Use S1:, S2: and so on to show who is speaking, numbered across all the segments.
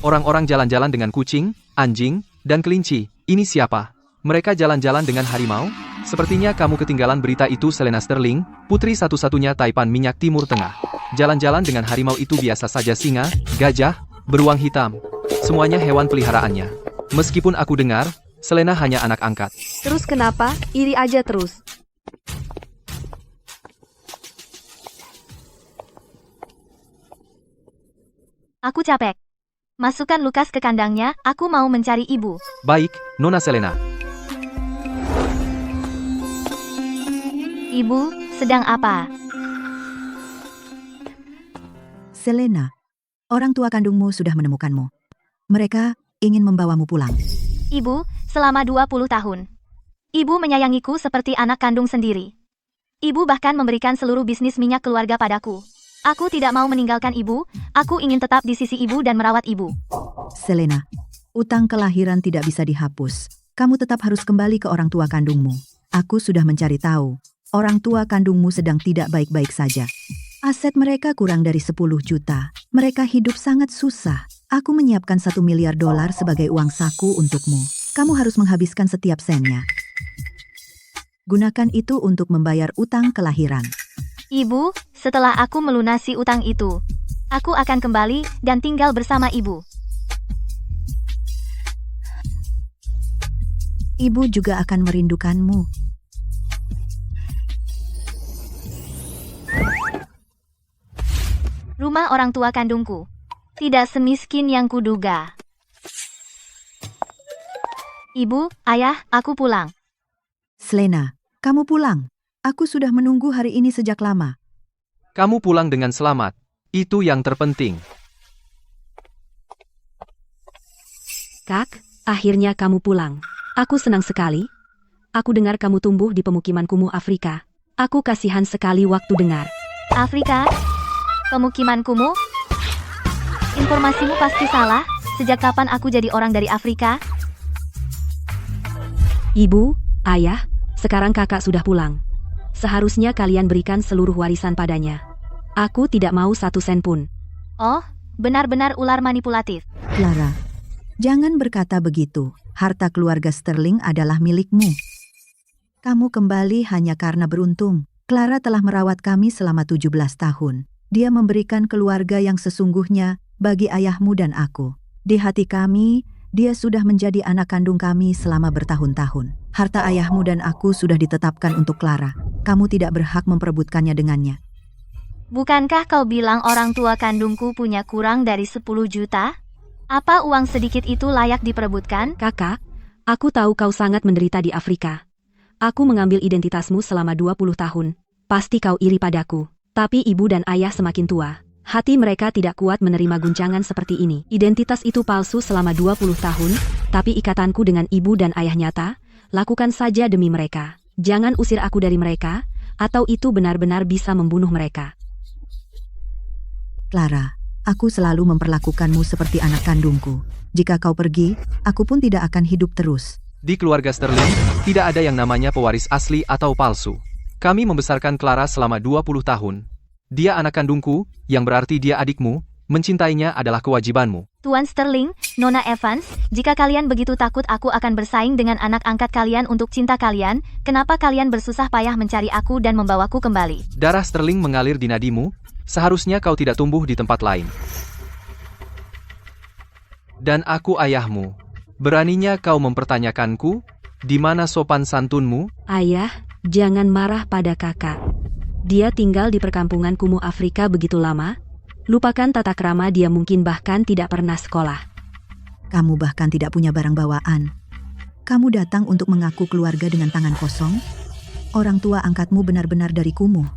S1: Orang-orang jalan-jalan dengan kucing, anjing, dan kelinci. Ini siapa? Mereka jalan-jalan dengan harimau? Sepertinya kamu ketinggalan berita itu, Selena Sterling, putri satu-satunya Taipan Minyak Timur Tengah. Jalan-jalan dengan harimau itu biasa saja, singa, gajah, beruang hitam. Semuanya hewan peliharaannya. Meskipun aku dengar, Selena hanya anak angkat.
S2: Terus kenapa? Iri aja terus.
S3: Aku capek. Masukkan Lukas ke kandangnya, aku mau mencari ibu.
S1: Baik, Nona Selena.
S3: Ibu, sedang apa?
S4: Selena, orang tua kandungmu sudah menemukanmu. Mereka ingin membawamu pulang.
S3: Ibu, selama 20 tahun. Ibu menyayangiku seperti anak kandung sendiri. Ibu bahkan memberikan seluruh bisnis minyak keluarga padaku. Aku tidak mau meninggalkan ibu, aku ingin tetap di sisi ibu dan merawat ibu.
S4: Selena, utang kelahiran tidak bisa dihapus. Kamu tetap harus kembali ke orang tua kandungmu. Aku sudah mencari tahu. Orang tua kandungmu sedang tidak baik-baik saja. Aset mereka kurang dari 10 juta. Mereka hidup sangat susah. Aku menyiapkan $1 miliar sebagai uang saku untukmu. Kamu harus menghabiskan setiap sennya. Gunakan itu untuk membayar utang kelahiran.
S3: Ibu, setelah aku melunasi utang itu, aku akan kembali dan tinggal bersama ibu.
S4: Ibu juga akan merindukanmu.
S3: Rumah orang tua kandungku. Tidak semiskin yang kuduga. Ibu, ayah, aku pulang.
S4: Selena, kamu pulang. Aku sudah menunggu hari ini sejak lama.
S1: Kamu pulang dengan selamat. Itu yang terpenting.
S2: Kak, akhirnya kamu pulang. Aku senang sekali. Aku dengar kamu tumbuh di pemukiman kumuh Afrika. Aku kasihan sekali waktu dengar.
S3: Afrika? Pemukiman kumuh? Informasimu pasti salah. Sejak kapan aku jadi orang dari Afrika?
S2: Ibu, ayah, sekarang kakak sudah pulang. Seharusnya kalian berikan seluruh warisan padanya. Aku tidak mau 1 sen pun.
S3: Oh, benar-benar ular manipulatif.
S4: Clara, jangan berkata begitu. Harta keluarga Sterling adalah milikmu. Kamu kembali hanya karena beruntung. Clara telah merawat kami selama 17 tahun. Dia memberikan keluarga yang sesungguhnya bagi ayahmu dan aku. Di hati kami, dia sudah menjadi anak kandung kami selama bertahun-tahun. Harta ayahmu dan aku sudah ditetapkan untuk Clara. Kamu tidak berhak memperebutkannya dengannya.
S3: Bukankah kau bilang orang tua kandungku punya kurang dari 10 juta? Apa uang sedikit itu layak diperebutkan?
S2: Kakak, aku tahu kau sangat menderita di Afrika. Aku mengambil identitasmu selama 20 tahun. Pasti kau iri padaku. Tapi ibu dan ayah semakin tua. Hati mereka tidak kuat menerima guncangan seperti ini. Identitas itu palsu selama 20 tahun, tapi ikatanku dengan ibu dan ayah nyata. Lakukan saja demi mereka. Jangan usir aku dari mereka, atau itu benar-benar bisa membunuh mereka.
S4: Clara, aku selalu memperlakukanmu seperti anak kandungku. Jika kau pergi, aku pun tidak akan hidup terus.
S1: Di keluarga Sterling, tidak ada yang namanya pewaris asli atau palsu. Kami membesarkan Clara selama 20 tahun. Dia anak kandungku, yang berarti dia adikmu, mencintainya adalah kewajibanmu.
S3: Tuan Sterling, Nona Evans, jika kalian begitu takut aku akan bersaing dengan anak angkat kalian untuk cinta kalian, kenapa kalian bersusah payah mencari aku dan membawaku kembali?
S1: Darah Sterling mengalir di nadimu, seharusnya kau tidak tumbuh di tempat lain. Dan aku ayahmu. Beraninya kau mempertanyakanku? Di mana sopan santunmu?
S2: Ayah, jangan marah pada kakak. Dia tinggal di perkampungan kumuh Afrika begitu lama. Lupakan tata krama dia, mungkin bahkan tidak pernah sekolah.
S4: Kamu bahkan tidak punya barang bawaan. Kamu datang untuk mengaku keluarga dengan tangan kosong? Orang tua angkatmu benar-benar dari kumuh.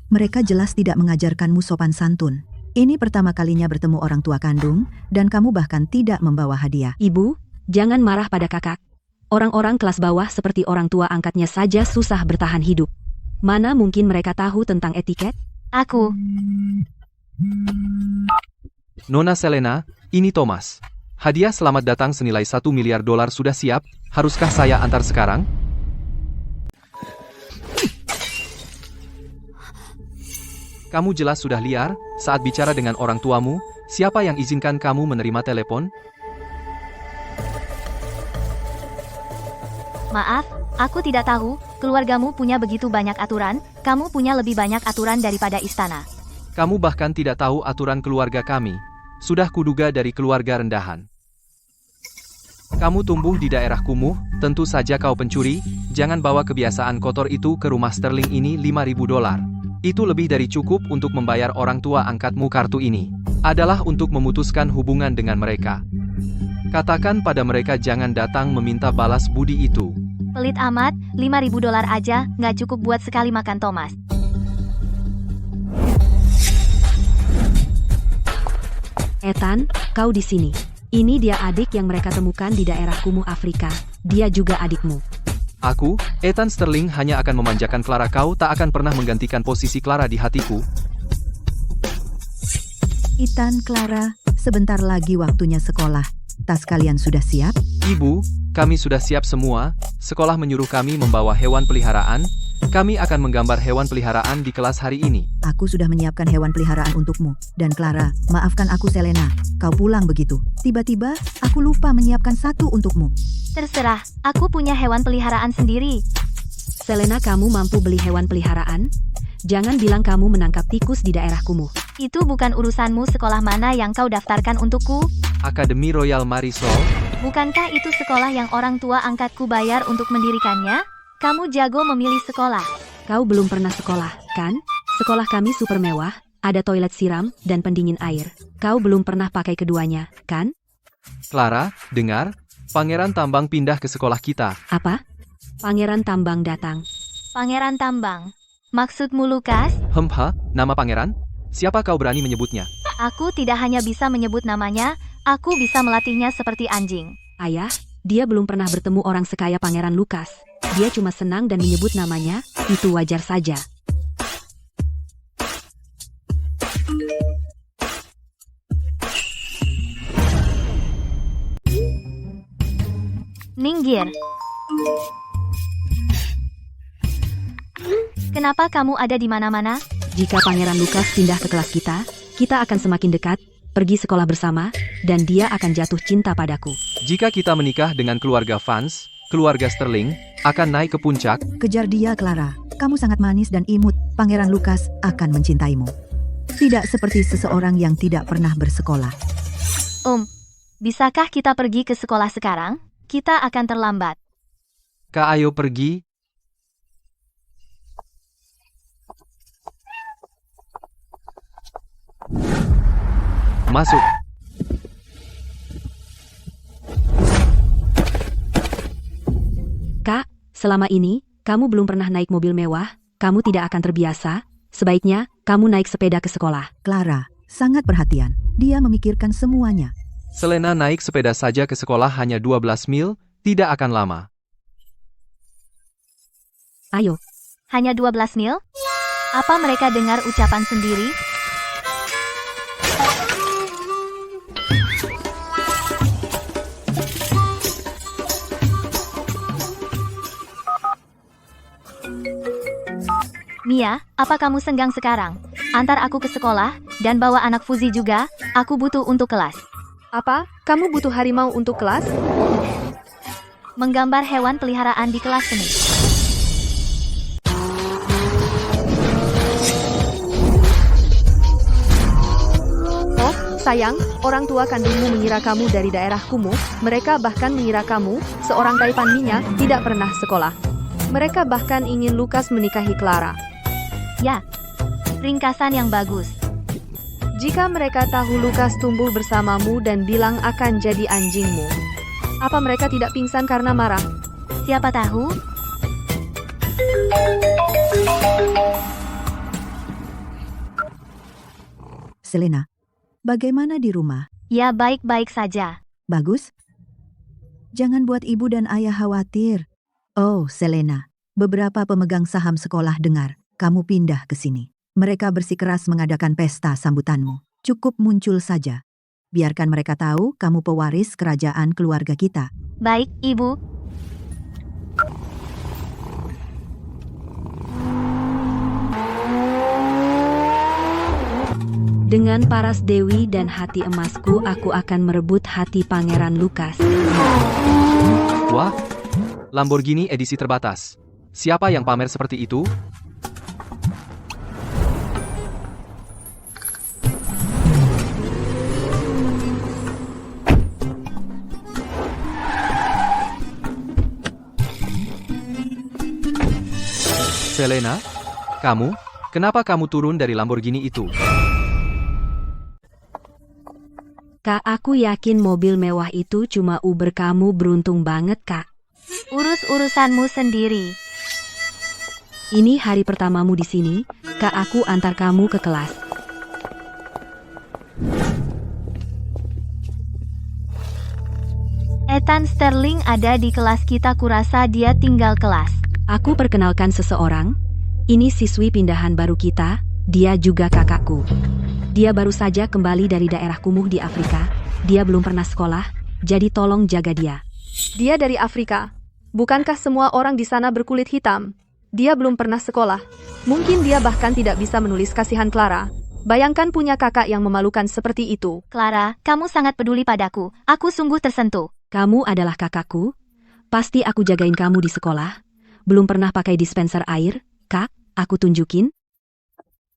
S4: Mereka jelas tidak mengajarkanmu sopan santun. Ini pertama kalinya bertemu orang tua kandung, dan kamu bahkan tidak membawa hadiah.
S2: Ibu, jangan marah pada kakak. Orang-orang kelas bawah seperti orang tua angkatnya saja susah bertahan hidup. Mana mungkin mereka tahu tentang etiket?
S3: Aku.
S1: Nona Selena, ini Thomas. Hadiah selamat datang senilai $1 miliar sudah siap, haruskah saya antar sekarang? Kamu jelas sudah liar, saat bicara dengan orang tuamu, siapa yang izinkan kamu menerima telepon?
S3: Maaf, aku tidak tahu, keluargamu punya begitu banyak aturan, kamu punya lebih banyak aturan daripada istana.
S1: Kamu bahkan tidak tahu aturan keluarga kami. Sudah kuduga dari keluarga rendahan. Kamu tumbuh di daerah kumuh, tentu saja kau pencuri, jangan bawa kebiasaan kotor itu ke rumah Sterling ini $5.000. Itu lebih dari cukup untuk membayar orang tua angkatmu. Kartu ini adalah untuk memutuskan hubungan dengan mereka. Katakan pada mereka jangan datang meminta balas budi itu.
S3: Pelit amat, $5.000 aja, nggak cukup buat sekali makan Thomas.
S2: Ethan, kau di sini. Ini dia adik yang mereka temukan di daerah kumuh Afrika. Dia juga adikmu.
S1: Aku, Ethan Sterling hanya akan memanjakan Clara. Kau tak akan pernah menggantikan posisi Clara di hatiku.
S4: Ethan, Clara, sebentar lagi waktunya sekolah. Tas kalian sudah siap?
S1: Ibu, kami sudah siap semua. Sekolah menyuruh kami membawa hewan peliharaan. Kami akan menggambar hewan peliharaan di kelas hari ini.
S4: Aku sudah menyiapkan hewan peliharaan untukmu. Dan Clara, maafkan aku Selena. Kau pulang begitu. Tiba-tiba, aku lupa menyiapkan satu untukmu.
S3: Terserah, aku punya hewan peliharaan sendiri.
S2: Selena, kamu mampu beli hewan peliharaan? Jangan bilang kamu menangkap tikus di daerah kumuh.
S3: Itu bukan urusanmu. Sekolah mana yang kau daftarkan untukku?
S1: Akademi Royal Marisol.
S3: Bukankah itu sekolah yang orang tua angkatku bayar untuk mendirikannya? Kamu jago memilih sekolah.
S2: Kau belum pernah sekolah, kan? Sekolah kami super mewah, ada toilet siram, dan pendingin air. Kau belum pernah pakai keduanya, kan?
S1: Clara, dengar. Pangeran Tambang pindah ke sekolah kita.
S2: Apa? Pangeran Tambang datang.
S3: Pangeran Tambang. Maksudmu Lukas?
S1: Nama pangeran? Siapa kau berani menyebutnya?
S3: Aku tidak hanya bisa menyebut namanya, aku bisa melatihnya seperti anjing.
S2: Ayah, dia belum pernah bertemu orang sekaya Pangeran Lukas. Dia cuma senang dan menyebut namanya, itu wajar saja.
S3: Minggir. Kenapa kamu ada di mana-mana?
S2: Jika Pangeran Lukas pindah ke kelas kita akan semakin dekat, pergi sekolah bersama, dan dia akan jatuh cinta padaku.
S1: Jika kita menikah dengan keluarga Vance, keluarga Sterling akan naik ke puncak.
S4: Kejar dia, Clara. Kamu sangat manis dan imut. Pangeran Lukas akan mencintaimu. Tidak seperti seseorang yang tidak pernah bersekolah.
S3: Bisakah kita pergi ke sekolah sekarang? Kita akan terlambat.
S1: Kak, ayo pergi. Masuk.
S2: Kak, selama ini, kamu belum pernah naik mobil mewah, kamu tidak akan terbiasa, sebaiknya, kamu naik sepeda ke sekolah.
S4: Clara, sangat perhatian. Dia memikirkan semuanya.
S1: Selena naik sepeda saja ke sekolah hanya 12 mil, tidak akan lama.
S2: Ayo.
S3: Hanya 12 mil? Apa mereka dengar ucapan sendiri? Mia, apa kamu senggang sekarang? Antar aku ke sekolah, dan bawa anak Fuzi juga, aku butuh untuk kelas.
S2: Apa? Kamu butuh harimau untuk kelas?
S3: Menggambar hewan peliharaan di kelas seni.
S2: Oh, sayang, orang tua kandungmu mengira kamu dari daerah kumuh, mereka bahkan mengira kamu, seorang taipan minyak, tidak pernah sekolah. Mereka bahkan ingin Lukas menikahi Clara.
S3: Ya, ringkasan yang bagus.
S2: Jika mereka tahu Lukas tumbuh bersamamu dan bilang akan jadi anjingmu, apa mereka tidak pingsan karena marah?
S3: Siapa tahu?
S4: Selena, bagaimana di rumah?
S3: Ya, baik-baik saja.
S4: Bagus? Jangan buat ibu dan ayah khawatir. Oh, Selena, beberapa pemegang saham sekolah dengar, kamu pindah ke sini. Mereka bersikeras mengadakan pesta sambutanmu. Cukup muncul saja. Biarkan mereka tahu kamu pewaris kerajaan keluarga kita.
S3: Baik, Ibu.
S2: Dengan paras dewi dan hati emasku, aku akan merebut hati Pangeran Lukas.
S1: Wah, Lamborghini edisi terbatas. Siapa yang pamer seperti itu? Selena, kenapa kamu turun dari Lamborghini itu?
S2: Kak, aku yakin mobil mewah itu cuma Uber. Kamu beruntung banget, Kak.
S3: Urus urusanmu sendiri.
S2: Ini hari pertamamu di sini, Kak. Aku antar kamu ke kelas.
S3: Ethan Sterling ada di kelas kita, kurasa dia tinggal kelas.
S2: Aku perkenalkan seseorang. Ini siswi pindahan baru kita, dia juga kakakku. Dia baru saja kembali dari daerah kumuh di Afrika. Dia belum pernah sekolah, jadi tolong jaga dia.
S5: Dia dari Afrika. Bukankah semua orang di sana berkulit hitam? Dia belum pernah sekolah. Mungkin dia bahkan tidak bisa menulis. Kasihan Clara. Bayangkan punya kakak yang memalukan seperti itu.
S3: Clara, kamu sangat peduli padaku. Aku sungguh tersentuh.
S2: Kamu adalah kakakku. Pasti aku jagain kamu di sekolah. Belum pernah pakai dispenser air, Kak, aku tunjukin.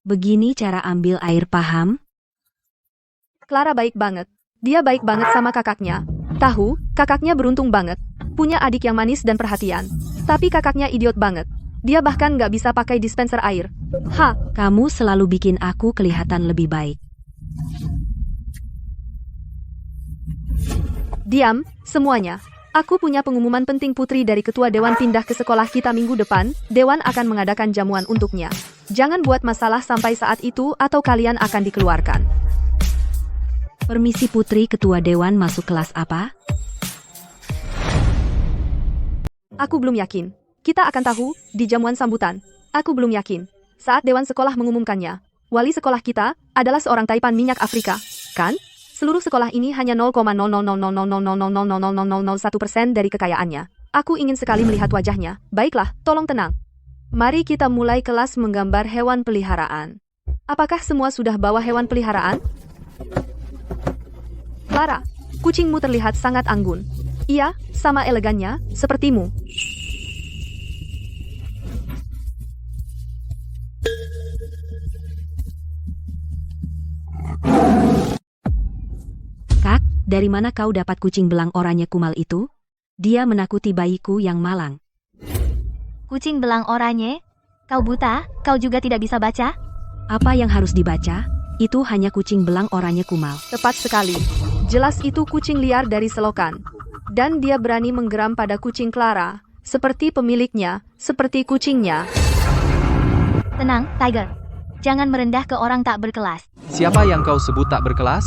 S2: Begini cara ambil air, paham?
S5: Clara baik banget. Dia baik banget sama kakaknya. Tahu, kakaknya beruntung banget. Punya adik yang manis dan perhatian. Tapi kakaknya idiot banget. Dia bahkan nggak bisa pakai dispenser air.
S2: Kamu selalu bikin aku kelihatan lebih baik.
S5: Diam, semuanya. Aku punya pengumuman penting. Putri dari ketua dewan pindah ke sekolah kita minggu depan. Dewan akan mengadakan jamuan untuknya. Jangan buat masalah sampai saat itu atau kalian akan dikeluarkan.
S2: Permisi Putri, ketua dewan masuk kelas apa?
S5: Aku belum yakin. Kita akan tahu di jamuan sambutan. Aku belum yakin. Saat dewan sekolah mengumumkannya. Wali sekolah kita adalah seorang taipan minyak Afrika, kan? Seluruh sekolah ini hanya 0,00000000001% dari kekayaannya. Aku ingin sekali melihat wajahnya. Baiklah, tolong tenang. Mari kita mulai kelas menggambar hewan peliharaan. Apakah semua sudah bawa hewan peliharaan? Clara, kucingmu terlihat sangat anggun. Iya, sama elegannya, sepertimu.
S2: Kak, dari mana kau dapat kucing belang oranye kumal itu? Dia menakuti bayiku yang malang.
S3: Kucing belang oranye? Kau buta? Kau juga tidak bisa baca?
S2: Apa yang harus dibaca? Itu hanya kucing belang oranye kumal.
S5: Tepat sekali. Jelas itu kucing liar dari selokan. Dan dia berani menggeram pada kucing Clara. Seperti pemiliknya, seperti kucingnya.
S3: Tenang, Tiger. Jangan merendah ke orang tak berkelas.
S1: Siapa yang kau sebut tak berkelas?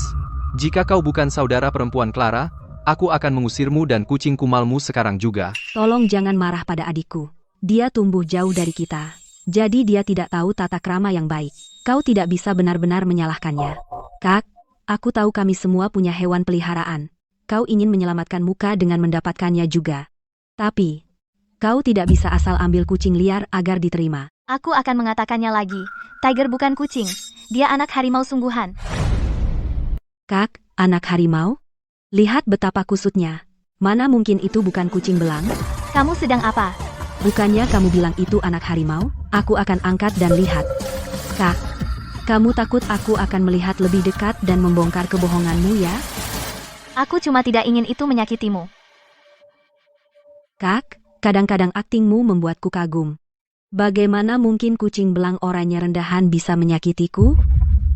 S1: Jika kau bukan saudara perempuan Clara, aku akan mengusirmu dan kucing kumalmu sekarang juga.
S2: Tolong jangan marah pada adikku. Dia tumbuh jauh dari kita. Jadi dia tidak tahu tata krama yang baik. Kau tidak bisa benar-benar menyalahkannya. Kak, aku tahu kami semua punya hewan peliharaan. Kau ingin menyelamatkan muka dengan mendapatkannya juga. Tapi, kau tidak bisa asal ambil kucing liar agar diterima.
S3: Aku akan mengatakannya lagi. Tiger bukan kucing. Dia anak harimau sungguhan.
S2: Kak, anak harimau? Lihat betapa kusutnya. Mana mungkin itu bukan kucing belang?
S3: Kamu sedang apa?
S2: Bukannya kamu bilang itu anak harimau? Aku akan angkat dan lihat. Kak, kamu takut aku akan melihat lebih dekat dan membongkar kebohonganmu ya?
S3: Aku cuma tidak ingin itu menyakitimu.
S2: Kak, kadang-kadang aktingmu membuatku kagum. Bagaimana mungkin kucing belang oranye rendahan bisa menyakitiku?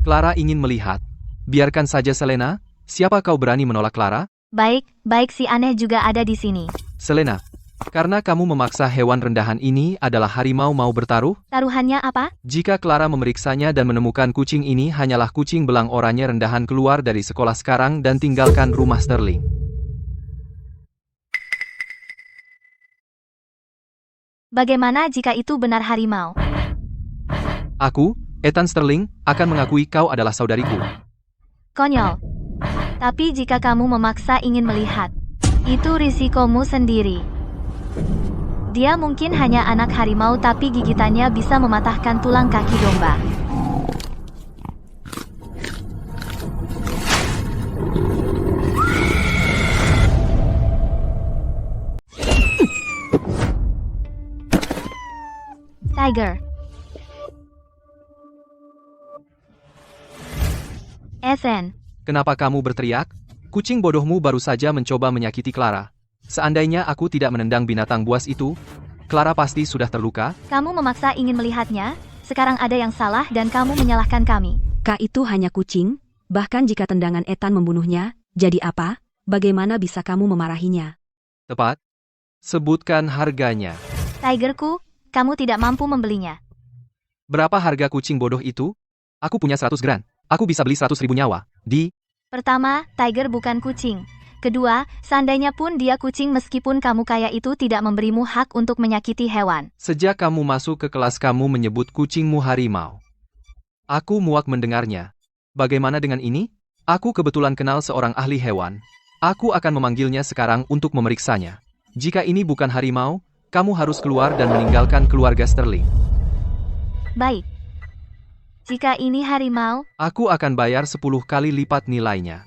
S1: Clara ingin melihat. Biarkan saja Selena. Siapa kau berani menolak Clara?
S3: Baik si aneh juga ada di sini.
S1: Selena, karena kamu memaksa hewan rendahan ini adalah harimau mau bertaruh?
S3: Taruhannya apa?
S1: Jika Clara memeriksanya dan menemukan kucing ini hanyalah kucing belang oranye rendahan, keluar dari sekolah sekarang dan tinggalkan rumah Sterling.
S3: Bagaimana jika itu benar harimau?
S1: Aku, Ethan Sterling, akan mengakui kau adalah saudariku.
S3: Konyol. Tapi jika kamu memaksa ingin melihat, itu risikomu sendiri. Dia mungkin hanya anak harimau tapi gigitannya bisa mematahkan tulang kaki domba. Tiger. SN.
S1: Kenapa kamu berteriak? Kucing bodohmu baru saja mencoba menyakiti Clara. Seandainya aku tidak menendang binatang buas itu, Clara pasti sudah terluka.
S3: Kamu memaksa ingin melihatnya, sekarang ada yang salah dan kamu menyalahkan kami.
S2: Kak itu hanya kucing, bahkan jika tendangan Ethan membunuhnya, jadi apa? Bagaimana bisa kamu memarahinya?
S1: Tepat. Sebutkan harganya.
S3: Tigerku, kamu tidak mampu membelinya.
S1: Berapa harga kucing bodoh itu? Aku punya 100 grand. Aku bisa beli 100.000 nyawa.
S3: Pertama, Tiger bukan kucing. Kedua, seandainya pun dia kucing meskipun kamu kaya itu tidak memberimu hak untuk menyakiti hewan.
S1: Sejak kamu masuk ke kelas kamu menyebut kucingmu harimau. Aku muak mendengarnya. Bagaimana dengan ini? Aku kebetulan kenal seorang ahli hewan. Aku akan memanggilnya sekarang untuk memeriksanya. Jika ini bukan harimau, kamu harus keluar dan meninggalkan keluarga Sterling.
S3: Baik. Jika ini harimau,
S1: Aku akan bayar 10 kali lipat nilainya.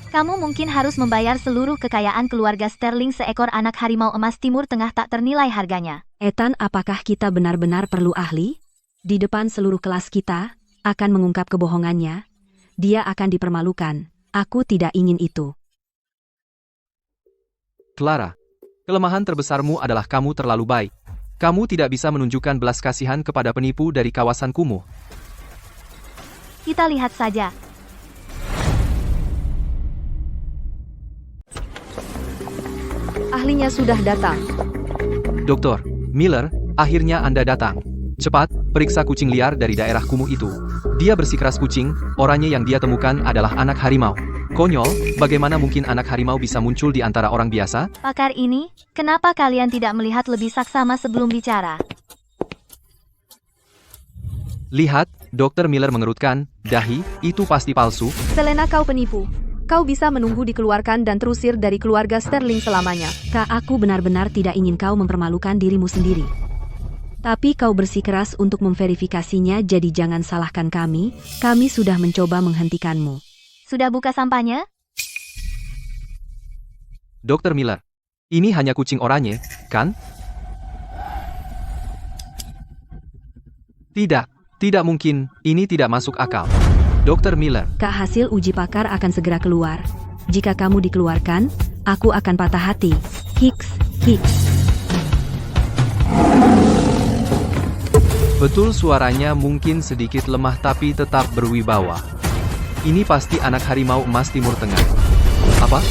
S3: kamu mungkin harus membayar seluruh kekayaan keluarga Sterling seekor anak harimau emas Timur Tengah tak ternilai harganya.
S2: Ethan, apakah kita benar-benar perlu ahli? Di depan seluruh kelas kita, akan mengungkap kebohongannya. Dia akan dipermalukan. Aku tidak ingin itu.
S1: Clara, kelemahan terbesarmu adalah kamu terlalu baik. Kamu tidak bisa menunjukkan belas kasihan kepada penipu dari kawasan kumuh.
S3: Kita lihat saja.
S5: Ahlinya sudah datang.
S1: Dr. Miller, akhirnya Anda datang. Cepat, periksa kucing liar dari daerah kumuh itu. Dia bersikeras kucing, orangnya yang dia temukan adalah anak harimau. Konyol, bagaimana mungkin anak harimau bisa muncul di antara orang biasa?
S3: Pakar ini, kenapa kalian tidak melihat lebih saksama sebelum bicara?
S1: Lihat, Dr. Miller mengerutkan dahi, itu pasti palsu.
S5: Selena, kau penipu. Kau bisa menunggu dikeluarkan dan terusir dari keluarga Sterling selamanya.
S2: Kak, aku benar-benar tidak ingin kau mempermalukan dirimu sendiri. Tapi kau bersikeras untuk memverifikasinya, jadi jangan salahkan kami. Kami sudah mencoba menghentikanmu.
S3: Sudah buka sampahnya?
S1: Dr. Miller, ini hanya kucing oranye, kan? Tidak mungkin, ini tidak masuk akal. Dr. Miller,
S2: Kak, hasil uji pakar akan segera keluar. Jika kamu dikeluarkan, aku akan patah hati. Hicks.
S1: betul suaranya mungkin sedikit lemah tapi tetap berwibawa. Ini pasti anak harimau emas Timur Tengah. Apa?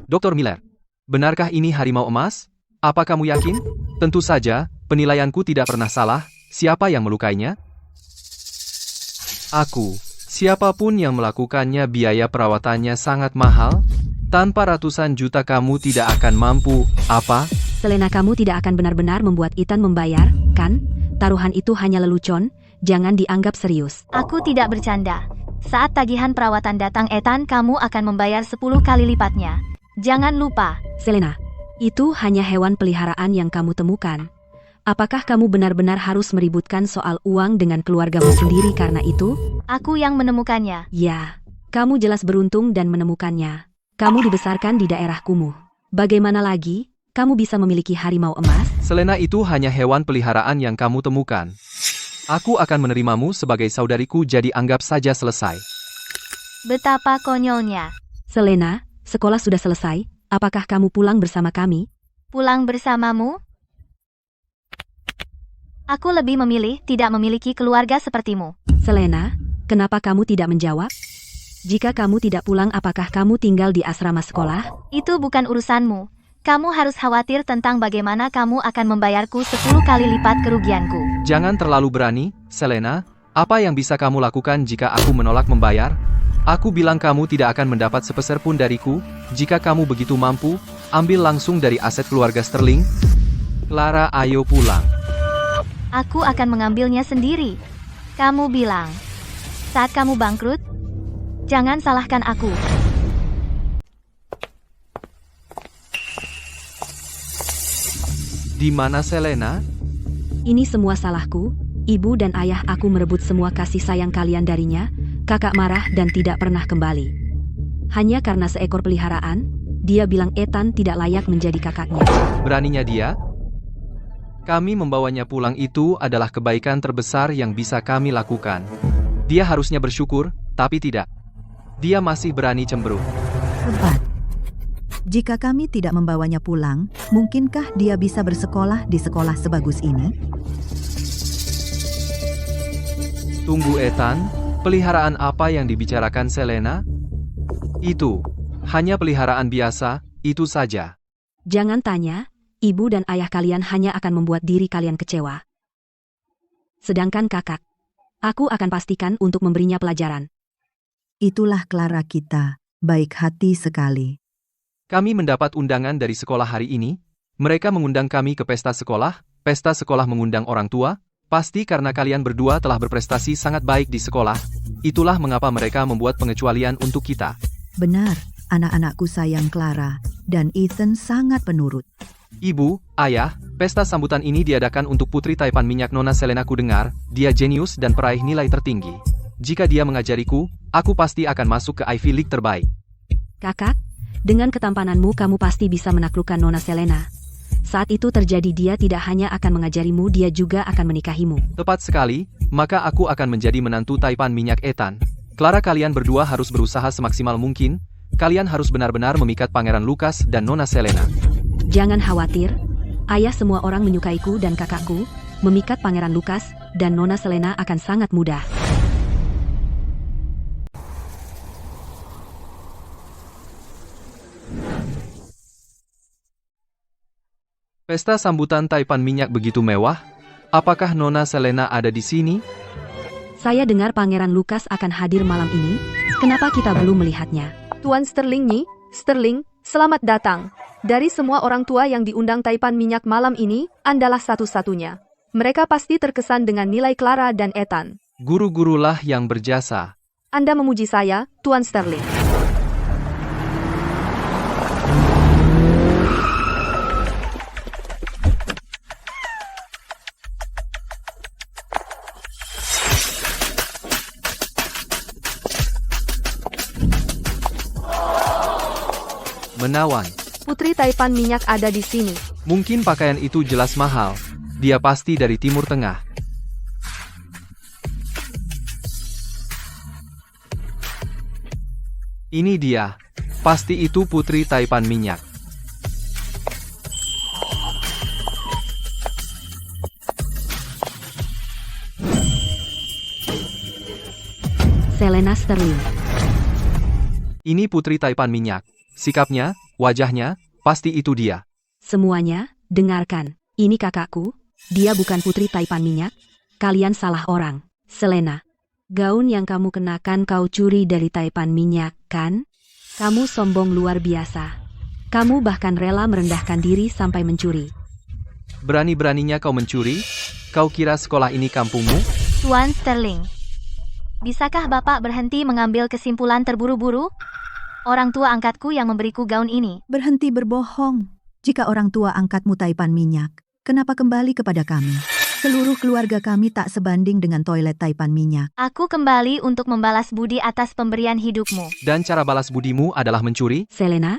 S1: Dr. Miller, benarkah ini harimau emas? Apa kamu yakin? Tentu saja, penilaianku tidak pernah salah. Siapa yang melukainya? Aku. Siapapun yang melakukannya, biaya perawatannya sangat mahal. Tanpa ratusan juta kamu tidak akan mampu. Apa?
S2: Selena, kamu tidak akan benar-benar membuat Ethan membayar, kan? Taruhan itu hanya lelucon, jangan dianggap serius.
S3: Aku tidak bercanda. Saat tagihan perawatan datang Ethan, kamu akan membayar 10 kali lipatnya. Jangan lupa.
S2: Selena, itu hanya hewan peliharaan yang kamu temukan. Apakah kamu benar-benar harus meributkan soal uang dengan keluargamu sendiri karena itu?
S3: Aku yang menemukannya.
S2: Ya, kamu jelas beruntung dan menemukannya. Kamu dibesarkan di daerah kumuh. Bagaimana lagi, kamu bisa memiliki harimau emas?
S1: Selena, itu hanya hewan peliharaan yang kamu temukan. Aku akan menerimamu sebagai saudariku, jadi anggap saja selesai.
S3: Betapa konyolnya.
S2: Selena, sekolah sudah selesai. Apakah kamu pulang bersama kami?
S3: Pulang bersamamu? Aku lebih memilih tidak memiliki keluarga sepertimu.
S2: Selena, kenapa kamu tidak menjawab? Jika kamu tidak pulang, apakah kamu tinggal di asrama sekolah?
S3: Itu bukan urusanmu. Kamu harus khawatir tentang bagaimana kamu akan membayarku 10 kali lipat kerugianku.
S1: Jangan terlalu berani, Selena. Apa yang bisa kamu lakukan jika aku menolak membayar? Aku bilang kamu tidak akan mendapat sepeser pun dariku. Jika kamu begitu mampu, ambil langsung dari aset keluarga Sterling. Clara, ayo pulang.
S3: Aku akan mengambilnya sendiri. Kamu bilang, saat kamu bangkrut, jangan salahkan aku.
S1: Di mana Selena?
S2: Ini semua salahku. Ibu dan ayah aku merebut semua kasih sayang kalian darinya. Kakak marah dan tidak pernah kembali. Hanya karena seekor peliharaan, dia bilang Ethan tidak layak menjadi kakaknya.
S1: Beraninya dia? Kami membawanya pulang itu adalah kebaikan terbesar yang bisa kami lakukan. Dia harusnya bersyukur, tapi tidak. Dia masih berani cemberut.
S4: Tepat. Jika kami tidak membawanya pulang, mungkinkah dia bisa bersekolah di sekolah sebagus ini?
S1: Tunggu Ethan, peliharaan apa yang dibicarakan Selena? Itu hanya peliharaan biasa, itu saja.
S2: Jangan tanya, ibu dan ayah kalian hanya akan membuat diri kalian kecewa. Sedangkan kakak, aku akan pastikan untuk memberinya pelajaran.
S4: Itulah Clara kita, baik hati sekali.
S1: Kami mendapat undangan dari sekolah hari ini. Mereka mengundang kami ke pesta sekolah mengundang orang tua, pasti karena kalian berdua telah berprestasi sangat baik di sekolah. Itulah mengapa mereka membuat pengecualian untuk kita.
S4: Benar, anak-anakku sayang Clara, dan Ethan sangat penurut.
S1: Ibu, ayah, pesta sambutan ini diadakan untuk putri taipan minyak Nona Selena. Ku dengar, dia jenius dan peraih nilai tertinggi. Jika dia mengajariku, aku pasti akan masuk ke Ivy League terbaik.
S2: Kakak, dengan ketampananmu kamu pasti bisa menaklukkan Nona Selena. Saat itu terjadi dia tidak hanya akan mengajarimu, dia juga akan menikahimu.
S1: Tepat sekali, maka aku akan menjadi menantu taipan minyak Ethan. Clara, kalian berdua harus berusaha semaksimal mungkin. Kalian harus benar-benar memikat Pangeran Lucas dan Nona Selena.
S2: Jangan khawatir, ayah semua orang menyukaiku dan kakakku, memikat Pangeran Lucas dan Nona Selena akan sangat mudah.
S1: Pesta sambutan taipan minyak begitu mewah. Apakah Nona Selena ada di sini?
S2: Saya dengar Pangeran Lucas akan hadir malam ini, kenapa kita belum melihatnya?
S5: Tuan Sterling Nyi, Sterling, selamat datang. Dari semua orang tua yang diundang taipan minyak malam ini, Andalah satu-satunya. Mereka pasti terkesan dengan nilai Clara dan Ethan.
S1: Guru-gurulah yang berjasa.
S5: Anda memuji saya, Tuan Sterling.
S1: Menawan.
S5: Putri taipan minyak ada di sini.
S1: Mungkin pakaian itu jelas mahal. Dia pasti dari Timur Tengah. Ini dia. Pasti itu putri taipan minyak.
S2: Selena Sterling.
S1: Ini putri taipan minyak. Sikapnya, wajahnya, pasti itu dia.
S2: Semuanya, dengarkan. Ini kakakku. Dia bukan putri taipan minyak. Kalian salah orang. Selena. Gaun yang kamu kenakan kau curi dari taipan minyak, kan? Kamu sombong luar biasa. Kamu bahkan rela merendahkan diri sampai mencuri.
S1: Berani-beraninya kau mencuri? Kau kira sekolah ini kampungmu?
S3: Tuan Sterling, bisakah Bapak berhenti mengambil kesimpulan terburu-buru? Orang tua angkatku yang memberiku gaun ini.
S4: Berhenti berbohong. Jika orang tua angkatmu taipan minyak, kenapa kembali kepada kami? Seluruh keluarga kami tak sebanding dengan toilet taipan minyak.
S3: Aku kembali untuk membalas budi atas pemberian hidupmu.
S1: Dan cara balas budimu adalah mencuri?
S2: Selena,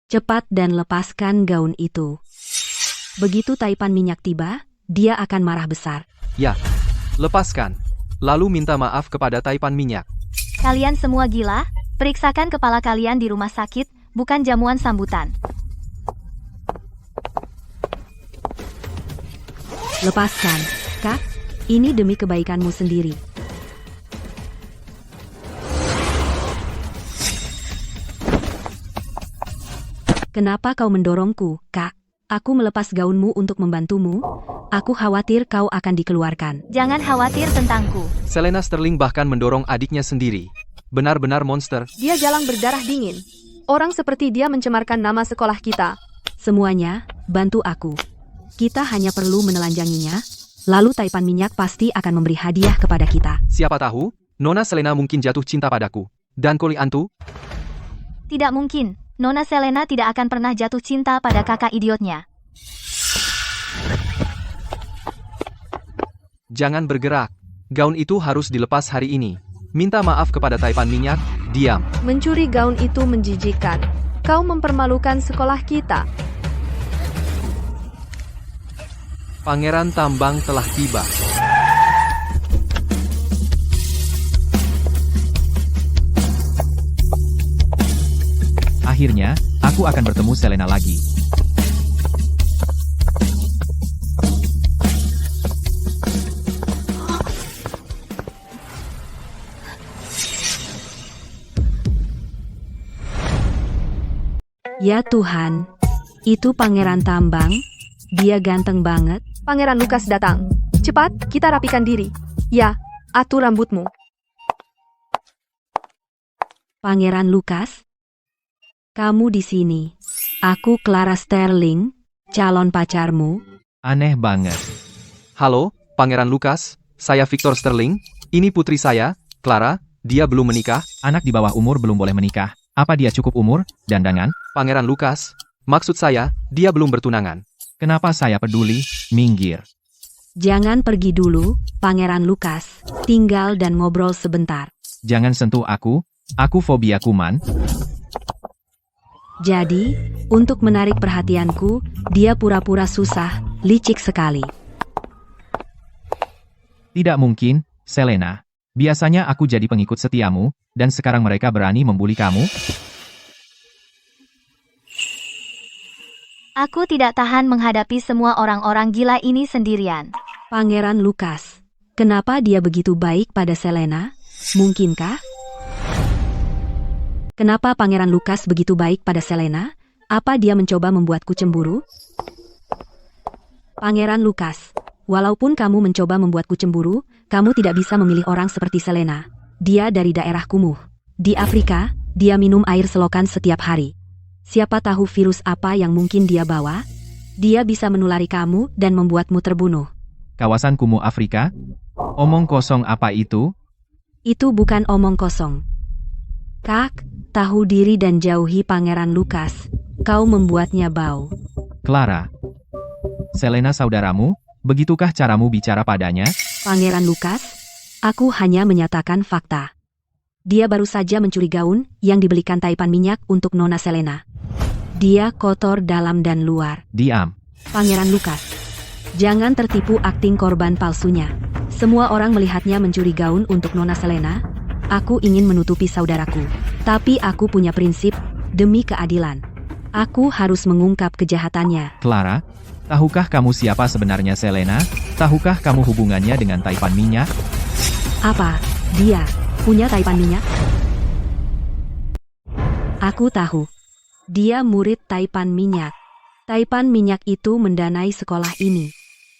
S2: cepat dan lepaskan gaun itu. Begitu taipan minyak tiba, dia akan marah besar.
S1: Ya, lepaskan. Lalu minta maaf kepada taipan minyak.
S3: Kalian semua gila? Periksakan kepala kalian di rumah sakit, bukan jamuan sambutan.
S2: Lepaskan, Kak. Ini demi kebaikanmu sendiri. Kenapa kau mendorongku, Kak? Aku melepas gaunmu untuk membantumu. Aku khawatir kau akan dikeluarkan.
S3: Jangan khawatir tentangku.
S1: Selena Sterling bahkan mendorong adiknya sendiri. Benar-benar monster.
S5: Dia jalang berdarah dingin. Orang seperti dia mencemarkan nama sekolah kita.
S2: Semuanya, bantu aku. Kita hanya perlu menelanjanginya, lalu taipan minyak pasti akan memberi hadiah kepada kita.
S1: Siapa tahu, Nona Selena mungkin jatuh cinta padaku. Dan Koli Antu?
S3: Tidak mungkin. Nona Selena tidak akan pernah jatuh cinta pada kakak idiotnya.
S1: Jangan bergerak. Gaun itu harus dilepas hari ini. Minta maaf kepada taipan minyak, diam.
S5: Mencuri gaun itu menjijikkan. Kau mempermalukan sekolah kita.
S1: Pangeran Tambang telah tiba.
S6: Akhirnya, aku akan bertemu Selena lagi.
S2: Ya Tuhan, itu Pangeran Tambang. Dia ganteng banget.
S5: Pangeran Lukas datang. Cepat, kita rapikan diri. Ya, atur rambutmu.
S2: Pangeran Lukas, kamu di sini. Aku Clara Sterling, calon pacarmu.
S6: Aneh banget.
S1: Halo, Pangeran Lukas. Saya Victor Sterling. Ini putri saya, Clara. Dia belum menikah.
S6: Anak di bawah umur belum boleh menikah. Apa dia cukup umur, dandangan?
S1: Pangeran Lukas. Maksud saya, dia belum bertunangan.
S6: Kenapa saya peduli? Minggir.
S2: Jangan pergi dulu, Pangeran Lukas. Tinggal dan ngobrol sebentar.
S6: Jangan sentuh aku fobia kuman.
S2: Jadi, untuk menarik perhatianku, dia pura-pura susah, licik sekali.
S6: Tidak mungkin, Selena. Biasanya aku jadi pengikut setiamu, dan sekarang mereka berani membuli kamu?
S3: Aku tidak tahan menghadapi semua orang-orang gila ini sendirian.
S2: Pangeran Lukas, kenapa dia begitu baik pada Selena? Mungkinkah? Kenapa Pangeran Lukas begitu baik pada Selena? Apa dia mencoba membuatku cemburu? Pangeran Lukas, walaupun kamu mencoba membuatku cemburu, kamu tidak bisa memilih orang seperti Selena. Dia dari daerah kumuh. Di Afrika, dia minum air selokan setiap hari. Siapa tahu virus apa yang mungkin dia bawa? Dia bisa menulari kamu dan membuatmu terbunuh.
S6: Kawasan kumuh Afrika? Omong kosong apa itu?
S2: Itu bukan omong kosong. Kak, tahu diri dan jauhi Pangeran Lukas. Kau membuatnya bau.
S6: Clara. Selena saudaramu? Begitukah caramu bicara padanya?
S2: Pangeran Lukas, aku hanya menyatakan fakta. Dia baru saja mencuri gaun yang dibelikan Taipan Minyak untuk Nona Selena. Dia kotor dalam dan luar.
S6: Diam.
S2: Pangeran Lukas, jangan tertipu akting korban palsunya. Semua orang melihatnya mencuri gaun untuk Nona Selena. Aku ingin menutupi saudaraku. Tapi aku punya prinsip, demi keadilan. Aku harus mengungkap kejahatannya.
S6: Clara, tahukah kamu siapa sebenarnya Selena? Tahukah kamu hubungannya dengan Taipan Minyak?
S2: Apa? Dia punya Taipan Minyak? Aku tahu. Dia murid Taipan Minyak. Taipan Minyak itu mendanai sekolah ini.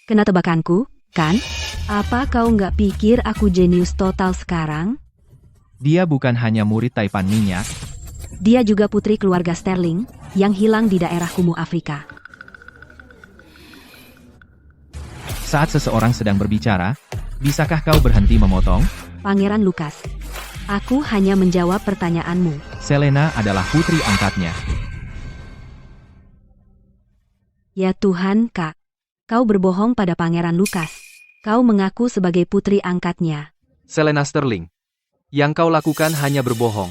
S2: Kena tebakanku, kan? Apa kau nggak pikir aku jenius total sekarang?
S6: Dia bukan hanya murid Taipan Minyak.
S2: Dia juga putri keluarga Sterling yang hilang di daerah kumuh Afrika.
S6: Saat seseorang sedang berbicara, bisakah kau berhenti memotong?
S2: Pangeran Lukas, aku hanya menjawab pertanyaanmu.
S6: Selena adalah putri angkatnya.
S2: Ya Tuhan, Kak. Kau berbohong pada Pangeran Lukas. Kau mengaku sebagai putri angkatnya.
S1: Selena Sterling. Yang kau lakukan hanya berbohong.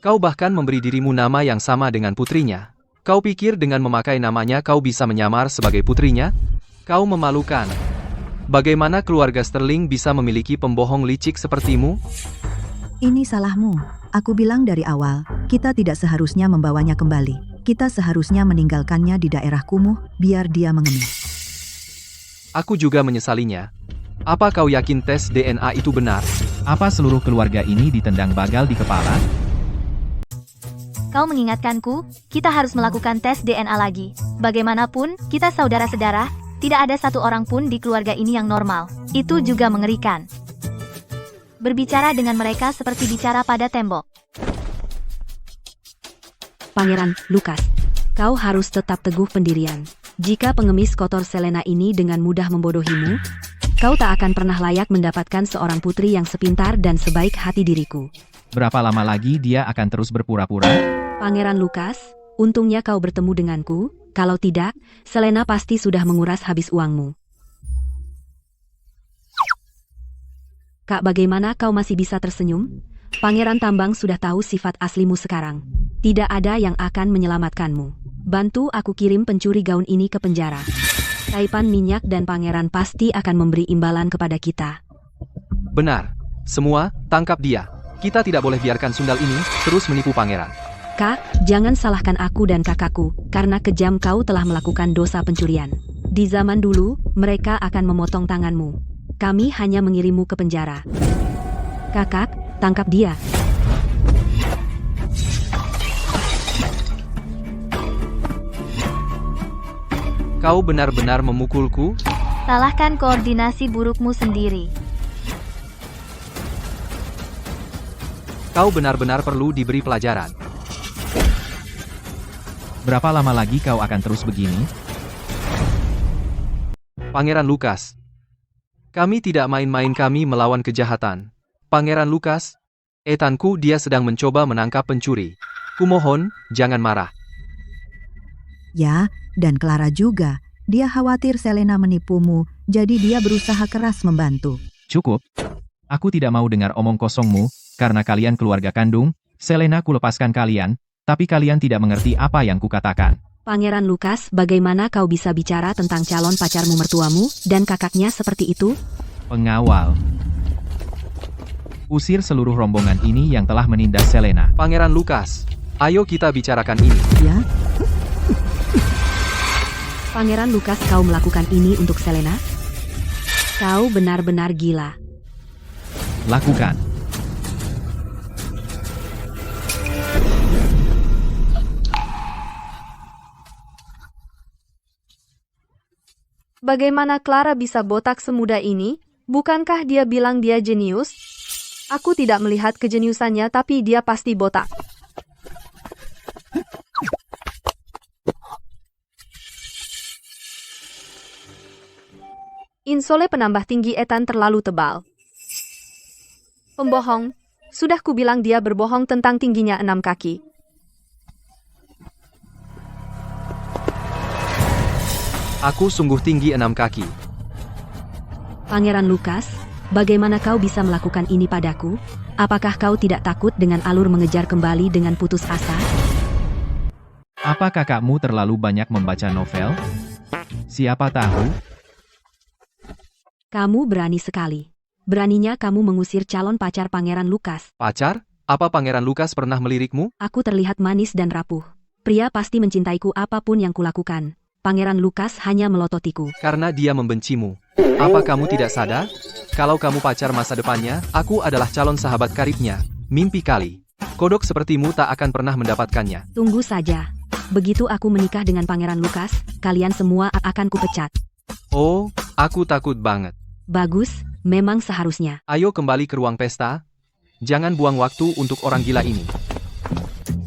S1: Kau bahkan memberi dirimu nama yang sama dengan putrinya. Kau pikir dengan memakai namanya kau bisa menyamar sebagai putrinya? Kau memalukan. Bagaimana keluarga Sterling bisa memiliki pembohong licik sepertimu?
S4: Ini salahmu. Aku bilang dari awal, kita tidak seharusnya membawanya kembali. Kita seharusnya meninggalkannya di daerah kumuh, biar dia mengemis.
S1: Aku juga menyesalinya. Apa kau yakin tes DNA itu benar?
S6: Apa seluruh keluarga ini ditendang bagal di kepala?
S3: Kau mengingatkanku, kita harus melakukan tes DNA lagi. Bagaimanapun, kita saudara-saudara, tidak ada satu orang pun di keluarga ini yang normal. Itu juga mengerikan. Berbicara dengan mereka seperti bicara pada tembok.
S2: Pangeran Lukas, kau harus tetap teguh pendirian. Jika pengemis kotor Selena ini dengan mudah membodohimu, kau tak akan pernah layak mendapatkan seorang putri yang sepintar dan sebaik hati diriku.
S6: Berapa lama lagi dia akan terus berpura-pura?
S2: Pangeran Lukas, untungnya kau bertemu denganku. Kalau tidak, Selena pasti sudah menguras habis uangmu. Kak, bagaimana kau masih bisa tersenyum? Pangeran Tambang sudah tahu sifat aslimu sekarang. Tidak ada yang akan menyelamatkanmu. Bantu aku kirim pencuri gaun ini ke penjara. Taipan Minyak dan pangeran pasti akan memberi imbalan kepada kita.
S1: Benar. Semua, tangkap dia. Kita tidak boleh biarkan sundal ini terus menipu pangeran.
S2: Kak, jangan salahkan aku dan kakakku, karena kejam kau telah melakukan dosa pencurian. Di zaman dulu, mereka akan memotong tanganmu. Kami hanya mengirimmu ke penjara. Kakak, tangkap dia.
S1: Kau benar-benar memukulku?
S3: Salahkan koordinasi burukmu sendiri.
S1: Kau benar-benar perlu diberi pelajaran.
S6: Berapa lama lagi kau akan terus begini?
S1: Pangeran Lukas. Kami tidak main-main, kami melawan kejahatan. Pangeran Lukas, Ethanku, dia sedang mencoba menangkap pencuri. Kumohon, jangan marah.
S4: Ya, dan Clara juga. Dia khawatir Selena menipumu, jadi dia berusaha keras membantu.
S6: Cukup. Aku tidak mau dengar omong kosongmu, karena kalian keluarga kandung. Selena, kulepaskan kalian, tapi kalian tidak mengerti apa yang kukatakan.
S2: Pangeran Lukas, bagaimana kau bisa bicara tentang calon pacarmu mertuamu dan kakaknya seperti itu?
S6: Pengawal. Usir seluruh rombongan ini yang telah menindas Selena.
S1: Pangeran Lukas, ayo kita bicarakan ini.
S4: Ya,
S2: Pangeran Lukas, kau melakukan ini untuk Selena? Kau benar-benar gila.
S6: Lakukan.
S5: Bagaimana Clara bisa botak semudah ini? Bukankah dia bilang dia jenius? Aku tidak melihat kejeniusannya, tapi dia pasti botak. Insole penambah tinggi Ethan terlalu tebal. Pembohong. Sudah kubilang dia berbohong tentang tingginya 6 kaki.
S1: Aku sungguh tinggi 6 kaki.
S2: Pangeran Lukas, bagaimana kau bisa melakukan ini padaku? Apakah kau tidak takut dengan alur mengejar kembali dengan putus asa?
S6: Apa kakakmu terlalu banyak membaca novel? Siapa tahu?
S2: Kamu berani sekali. Beraninya kamu mengusir calon pacar Pangeran Lukas.
S1: Pacar? Apa Pangeran Lukas pernah melirikmu?
S2: Aku terlihat manis dan rapuh. Pria pasti mencintaiku apapun yang kulakukan. Pangeran Lukas hanya melototiku.
S1: Karena dia membencimu. Apa kamu tidak sadar? Kalau kamu pacar masa depannya, aku adalah calon sahabat karibnya. Mimpi kali. Kodok sepertimu tak akan pernah mendapatkannya.
S2: Tunggu saja. Begitu aku menikah dengan Pangeran Lukas, kalian semua akan kupecat.
S1: Oh, aku takut banget.
S2: Bagus, memang seharusnya.
S1: Ayo kembali ke ruang pesta. Jangan buang waktu untuk orang gila ini.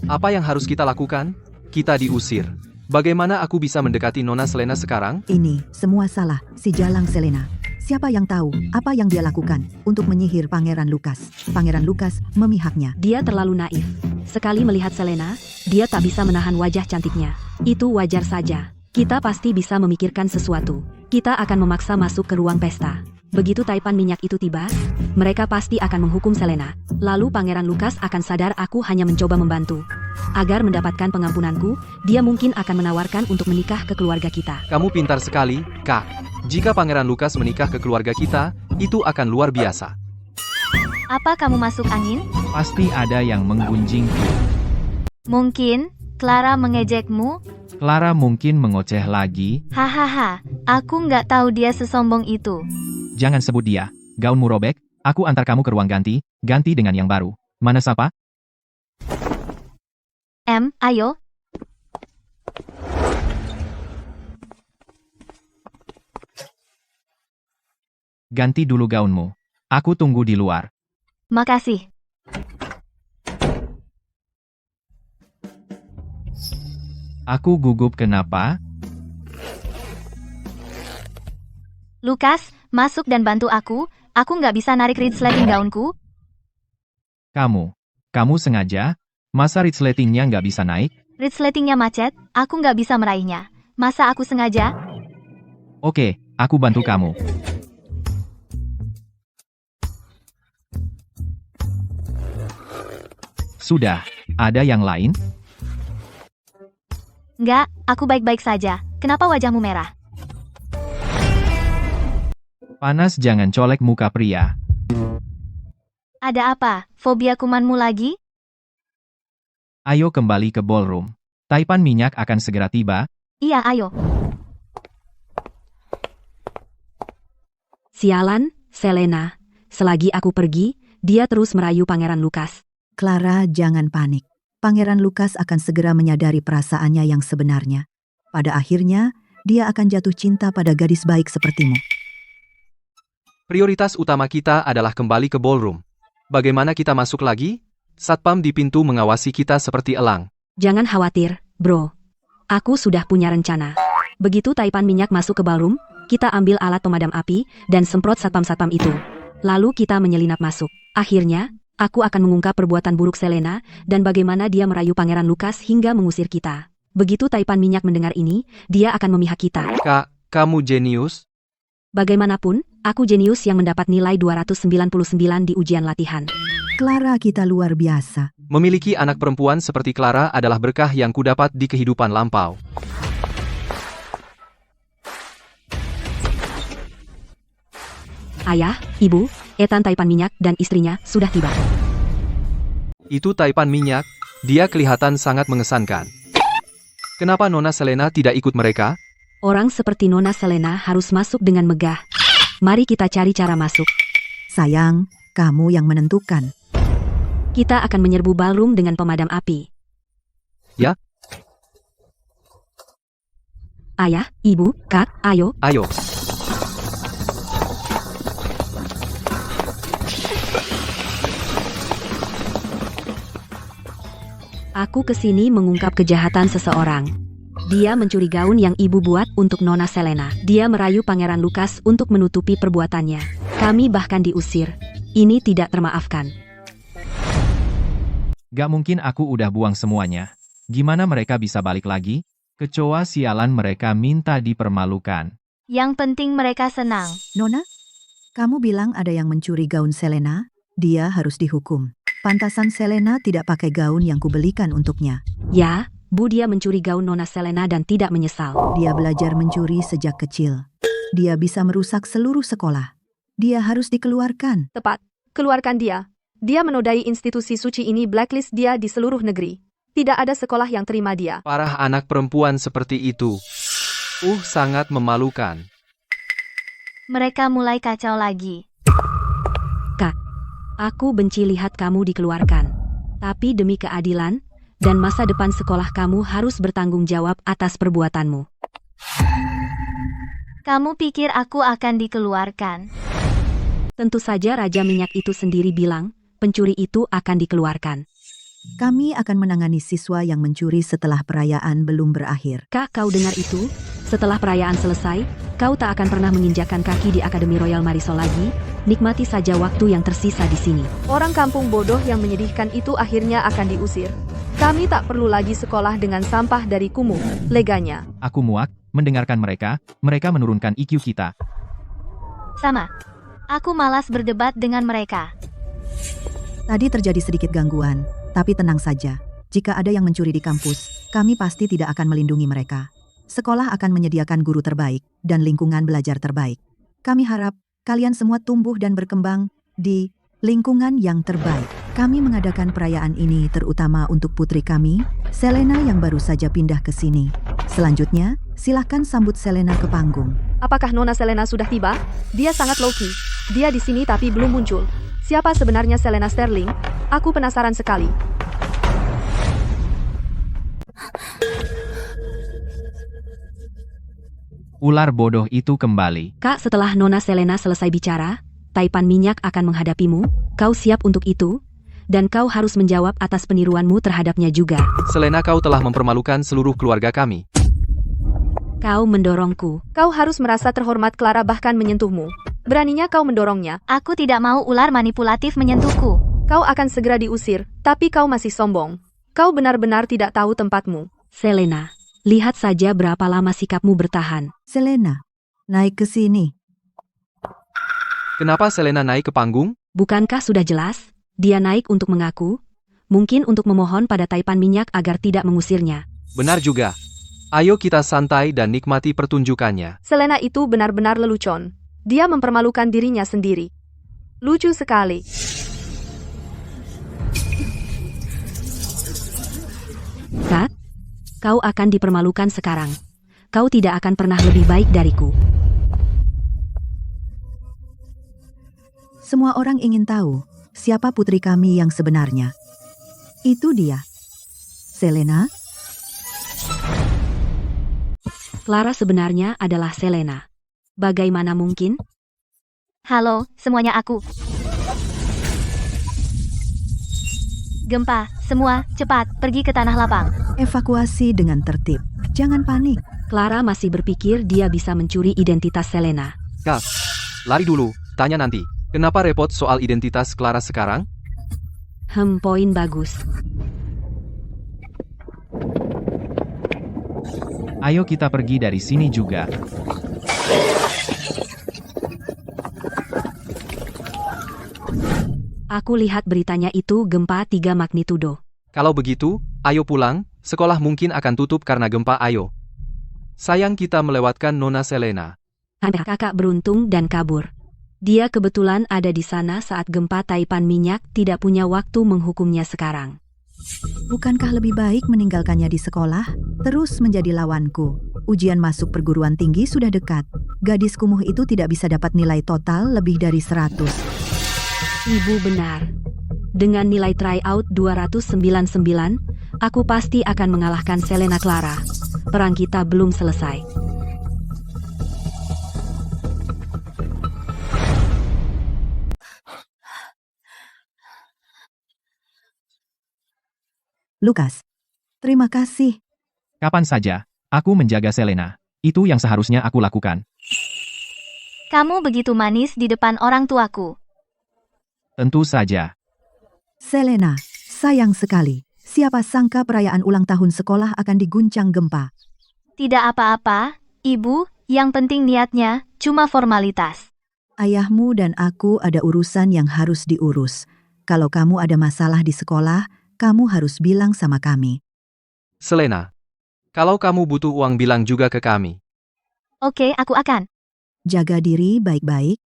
S1: Apa yang harus kita lakukan? Kita diusir. Bagaimana aku bisa mendekati Nona Selena sekarang?
S4: ini semua salah si Jalang Selena. Siapa yang tahu apa yang dia lakukan untuk menyihir Pangeran Lukas? Pangeran Lukas memihaknya.
S2: Dia terlalu naif. Sekali melihat Selena, dia tak bisa menahan wajah cantiknya. Itu wajar saja. Kita pasti bisa memikirkan sesuatu. Kita akan memaksa masuk ke ruang pesta. Begitu Taipan Minyak itu tiba, mereka pasti akan menghukum Selena. Lalu Pangeran Lukas akan sadar aku hanya mencoba membantu. Agar mendapatkan pengampunanku, dia mungkin akan menawarkan untuk menikah ke keluarga kita.
S1: Kamu pintar sekali, Kak. Jika Pangeran Lukas menikah ke keluarga kita, itu akan luar biasa.
S3: Apa kamu masuk angin?
S6: Pasti ada yang menggunjingku.
S3: Mungkin, Clara mengejekmu?
S6: Clara mungkin mengoceh lagi.
S3: Hahaha, aku nggak tahu dia sesombong itu.
S6: Jangan sebut dia. Gaunmu robek, aku antar kamu ke ruang ganti, ganti dengan yang baru. Mana siapa?
S3: Ayo.
S6: Ganti dulu gaunmu. Aku tunggu di luar.
S3: Makasih.
S6: Aku gugup kenapa?
S3: Lukas, masuk dan bantu aku. Aku nggak bisa narik resleting gaunku.
S6: Kamu sengaja? Masa resletingnya nggak bisa naik?
S3: Resletingnya macet, aku nggak bisa meraihnya. Masa aku sengaja?
S6: Oke, aku bantu kamu. Sudah, ada yang lain?
S3: Nggak, aku baik-baik saja. Kenapa wajahmu merah?
S6: Panas jangan colek muka pria.
S3: Ada apa? Fobia kumanmu lagi?
S6: Ayo kembali ke ballroom. Taipan minyak akan segera tiba.
S3: Iya, ayo.
S2: Sialan, Selena. Selagi aku pergi, dia terus merayu Pangeran Lukas.
S4: Clara, jangan panik. Pangeran Lukas akan segera menyadari perasaannya yang sebenarnya. Pada akhirnya, dia akan jatuh cinta pada gadis baik sepertimu.
S1: Prioritas utama kita adalah kembali ke ballroom. Bagaimana kita masuk lagi? Satpam di pintu mengawasi kita seperti elang.
S2: Jangan khawatir, bro. Aku sudah punya rencana. Begitu Taipan minyak masuk ke ballroom, kita ambil alat pemadam api dan semprot satpam-satpam itu. Lalu kita menyelinap masuk. Akhirnya, aku akan mengungkap perbuatan buruk Selena dan bagaimana dia merayu Pangeran Lukas hingga mengusir kita. Begitu Taipan minyak mendengar ini, dia akan memihak kita.
S1: Kak, kamu jenius?
S2: Bagaimanapun, aku jenius yang mendapat nilai 299 di ujian latihan.
S4: Clara, kita luar biasa.
S1: Memiliki anak perempuan seperti Clara adalah berkah yang kudapat di kehidupan lampau.
S2: Ayah, ibu, Ethan Taipan minyak dan istrinya sudah tiba.
S1: Itu Taipan minyak, dia kelihatan sangat mengesankan. Kenapa Nona Selena tidak ikut mereka?
S2: Orang seperti Nona Selena harus masuk dengan megah. Mari kita cari cara masuk.
S4: Sayang, kamu yang menentukan.
S2: Kita akan menyerbu ballroom dengan pemadam api.
S1: Ya?
S2: Ayah, ibu, kak, ayo.
S1: Ayo.
S2: Aku kesini mengungkap kejahatan seseorang. Dia mencuri gaun yang ibu buat untuk Nona Selena. Dia merayu Pangeran Lukas untuk menutupi perbuatannya. Kami bahkan diusir. Ini tidak termaafkan.
S6: Gak mungkin aku udah buang semuanya. Gimana mereka bisa balik lagi? Kecoa sialan mereka minta dipermalukan.
S3: Yang penting mereka senang.
S4: Nona, kamu bilang ada yang mencuri gaun Selena? Dia harus dihukum. Pantasan Selena tidak pakai gaun yang kubelikan untuknya.
S2: Ya, Bu, dia mencuri gaun Nona Selena dan tidak menyesal.
S4: Dia belajar mencuri sejak kecil. Dia bisa merusak seluruh sekolah. Dia harus dikeluarkan.
S5: Tepat. Keluarkan dia. Dia menodai institusi suci ini, blacklist dia di seluruh negeri. Tidak ada sekolah yang terima dia.
S1: Parah anak perempuan seperti itu. Sangat memalukan.
S3: Mereka mulai kacau lagi.
S2: Aku benci lihat kamu dikeluarkan. Tapi demi keadilan dan masa depan sekolah kamu harus bertanggung jawab atas perbuatanmu.
S3: Kamu pikir aku akan dikeluarkan?
S2: Tentu saja Raja Minyak itu sendiri bilang, pencuri itu akan dikeluarkan.
S4: Kami akan menangani siswa yang mencuri setelah perayaan belum berakhir.
S2: Kak, kau dengar itu? Setelah perayaan selesai, kau tak akan pernah menginjakkan kaki di Akademi Royal Marisol lagi. Nikmati saja waktu yang tersisa di sini.
S5: Orang kampung bodoh yang menyedihkan itu akhirnya akan diusir. Kami tak perlu lagi sekolah dengan sampah dari kumuh. Leganya.
S6: Aku muak mendengarkan mereka menurunkan IQ kita.
S3: Sama. Aku malas berdebat dengan mereka.
S4: Tadi terjadi sedikit gangguan, tapi tenang saja. Jika ada yang mencuri di kampus, kami pasti tidak akan melindungi mereka. Sekolah akan menyediakan guru terbaik dan lingkungan belajar terbaik. Kami harap kalian semua tumbuh dan berkembang di lingkungan yang terbaik. Kami mengadakan perayaan ini terutama untuk putri kami, Selena yang baru saja pindah ke sini. Selanjutnya, silahkan sambut Selena ke panggung.
S5: Apakah Nona Selena sudah tiba? Dia sangat low-key. Dia di sini tapi belum muncul. Siapa sebenarnya Selena Sterling? Aku penasaran sekali.
S6: Ular bodoh itu kembali.
S2: Kak, setelah Nona Selena selesai bicara, Taipan minyak akan menghadapimu. Kau siap untuk itu? Dan kau harus menjawab atas peniruanmu terhadapnya juga.
S1: Selena, kau telah mempermalukan seluruh keluarga kami.
S2: Kau mendorongku.
S5: Kau harus merasa terhormat. Clara bahkan menyentuhmu. Beraninya kau mendorongnya.
S3: Aku tidak mau ular manipulatif menyentuhku.
S5: Kau akan segera diusir, tapi kau masih sombong. Kau benar-benar tidak tahu tempatmu.
S2: Selena, lihat saja berapa lama sikapmu bertahan.
S4: Selena, naik ke sini.
S1: Kenapa Selena naik ke panggung?
S2: Bukankah sudah jelas? Dia naik untuk mengaku, mungkin untuk memohon pada Taipan minyak agar tidak mengusirnya.
S1: Benar juga. Ayo kita santai dan nikmati pertunjukannya.
S5: Selena itu benar-benar lelucon. Dia mempermalukan dirinya sendiri. Lucu sekali.
S2: Kak, kau akan dipermalukan sekarang. Kau tidak akan pernah lebih baik dariku.
S4: Semua orang ingin tahu siapa putri kami yang sebenarnya. Itu dia. Selena,
S2: Clara sebenarnya adalah Selena. Bagaimana mungkin?
S3: Halo, semuanya aku. Gempa, semua, cepat, pergi ke tanah lapang.
S4: evakuasi dengan tertib. Jangan panik.
S2: Clara masih berpikir dia bisa mencuri identitas Selena.
S1: Kak, lari dulu, tanya nanti. Kenapa repot soal identitas Clara sekarang?
S2: Poin bagus.
S6: Ayo kita pergi dari sini juga.
S2: Aku lihat beritanya itu gempa 3 magnitudo.
S1: Kalau begitu, ayo pulang, sekolah mungkin akan tutup karena gempa ayo. Sayang kita melewatkan Nona Selena.
S2: Kakak beruntung dan kabur. Dia kebetulan ada di sana saat gempa taipan minyak, tidak punya waktu menghukumnya sekarang.
S4: Bukankah lebih baik meninggalkannya di sekolah? Terus menjadi lawanku. Ujian masuk perguruan tinggi sudah dekat. Gadis kumuh itu tidak bisa dapat nilai total lebih dari 100.
S2: Ibu benar. Dengan nilai tryout 299, aku pasti akan mengalahkan Selena Clara. Perang kita belum selesai.
S4: Lukas, terima kasih.
S6: Kapan saja, aku menjaga Selena. Itu yang seharusnya aku lakukan.
S3: Kamu begitu manis di depan orang tuaku.
S6: Tentu saja.
S4: Selena, sayang sekali. Siapa sangka perayaan ulang tahun sekolah akan diguncang gempa.
S3: Tidak apa-apa, Ibu, yang penting niatnya, cuma formalitas.
S4: Ayahmu dan aku ada urusan yang harus diurus. Kalau kamu ada masalah di sekolah, kamu harus bilang sama kami.
S1: Selena, kalau kamu butuh uang bilang juga ke kami.
S3: Oke, aku akan.
S4: Jaga diri baik-baik.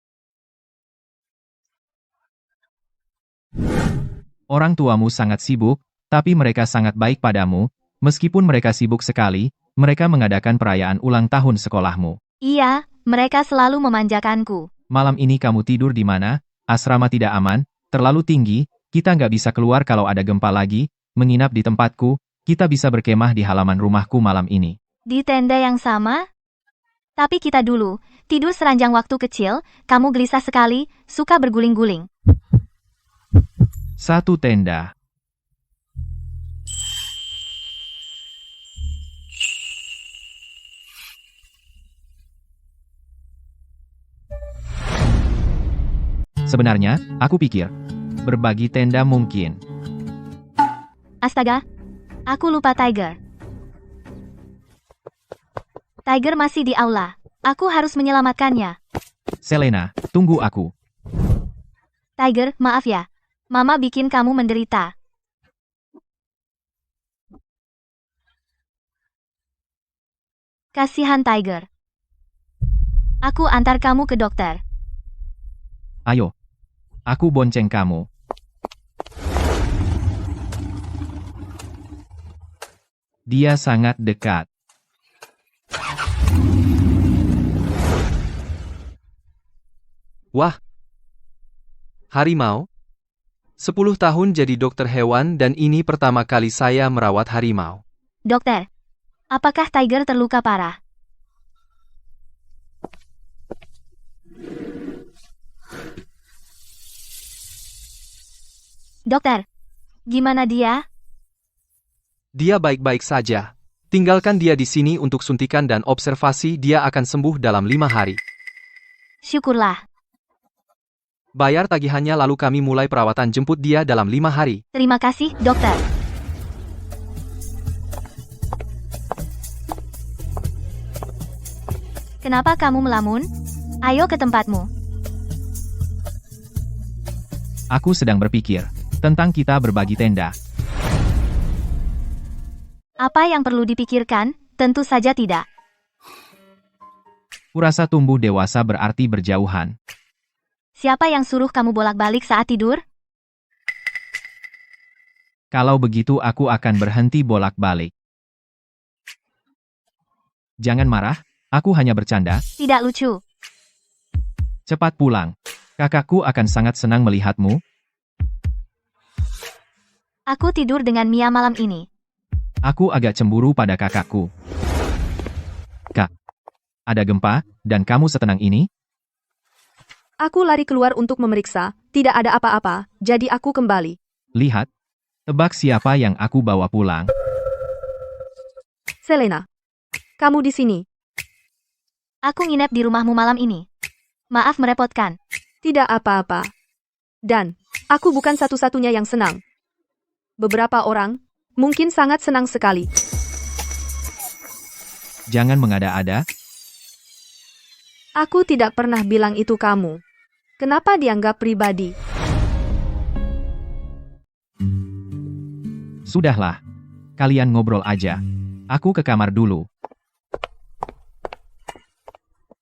S6: Orang tuamu sangat sibuk, tapi mereka sangat baik padamu. Meskipun mereka sibuk sekali, mereka mengadakan perayaan ulang tahun sekolahmu.
S3: Iya, mereka selalu memanjakanku.
S6: Malam ini kamu tidur di mana? Asrama tidak aman, terlalu tinggi, kita nggak bisa keluar kalau ada gempa lagi, menginap di tempatku, kita bisa berkemah di halaman rumahku malam ini.
S3: Di tenda yang sama? Tapi kita dulu, tidur seranjang waktu kecil, kamu gelisah sekali, suka berguling-guling.
S6: Satu tenda. Sebenarnya, aku pikir, berbagi tenda mungkin.
S3: Astaga, aku lupa Tiger. Tiger masih di aula. Aku harus menyelamatkannya.
S6: Selena, tunggu aku.
S3: Tiger, maaf ya. Mama bikin kamu menderita. Kasihan Tiger. Aku antar kamu ke dokter.
S6: Ayo. Aku bonceng kamu. Dia sangat dekat.
S1: Wah, harimau? 10 tahun jadi dokter hewan dan ini pertama kali saya merawat harimau.
S3: Dokter, apakah Tiger terluka parah? Dokter, gimana dia?
S1: Dia baik-baik saja. Tinggalkan dia di sini untuk suntikan dan observasi, dia akan sembuh dalam 5 hari.
S3: Syukurlah.
S1: Bayar tagihannya lalu kami mulai perawatan, jemput dia dalam 5 hari.
S3: Terima kasih, dokter. Kenapa kamu melamun? Ayo ke tempatmu.
S6: Aku sedang berpikir tentang kita berbagi tenda.
S3: Apa yang perlu dipikirkan? Tentu saja tidak.
S6: Kurasa tumbuh dewasa berarti berjauhan.
S3: Siapa yang suruh kamu bolak-balik saat tidur?
S6: Kalau begitu aku akan berhenti bolak-balik. Jangan marah, aku hanya bercanda.
S3: Tidak lucu.
S6: Cepat pulang. Kakakku akan sangat senang melihatmu.
S3: Aku tidur dengan Mia malam ini.
S6: Aku agak cemburu pada kakakku. Kak, ada gempa, dan kamu setenang ini?
S5: Aku lari keluar untuk memeriksa, tidak ada apa-apa, jadi aku kembali.
S6: Lihat. Tebak siapa yang aku bawa pulang.
S5: Selena. Kamu di sini.
S3: Aku nginep di rumahmu malam ini. Maaf merepotkan.
S5: Tidak apa-apa. Dan, aku bukan satu-satunya yang senang. Beberapa orang, mungkin sangat senang sekali.
S6: Jangan mengada-ada.
S5: Aku tidak pernah bilang itu kamu. Kenapa dianggap pribadi?
S6: Sudahlah. Kalian ngobrol aja. Aku ke kamar dulu.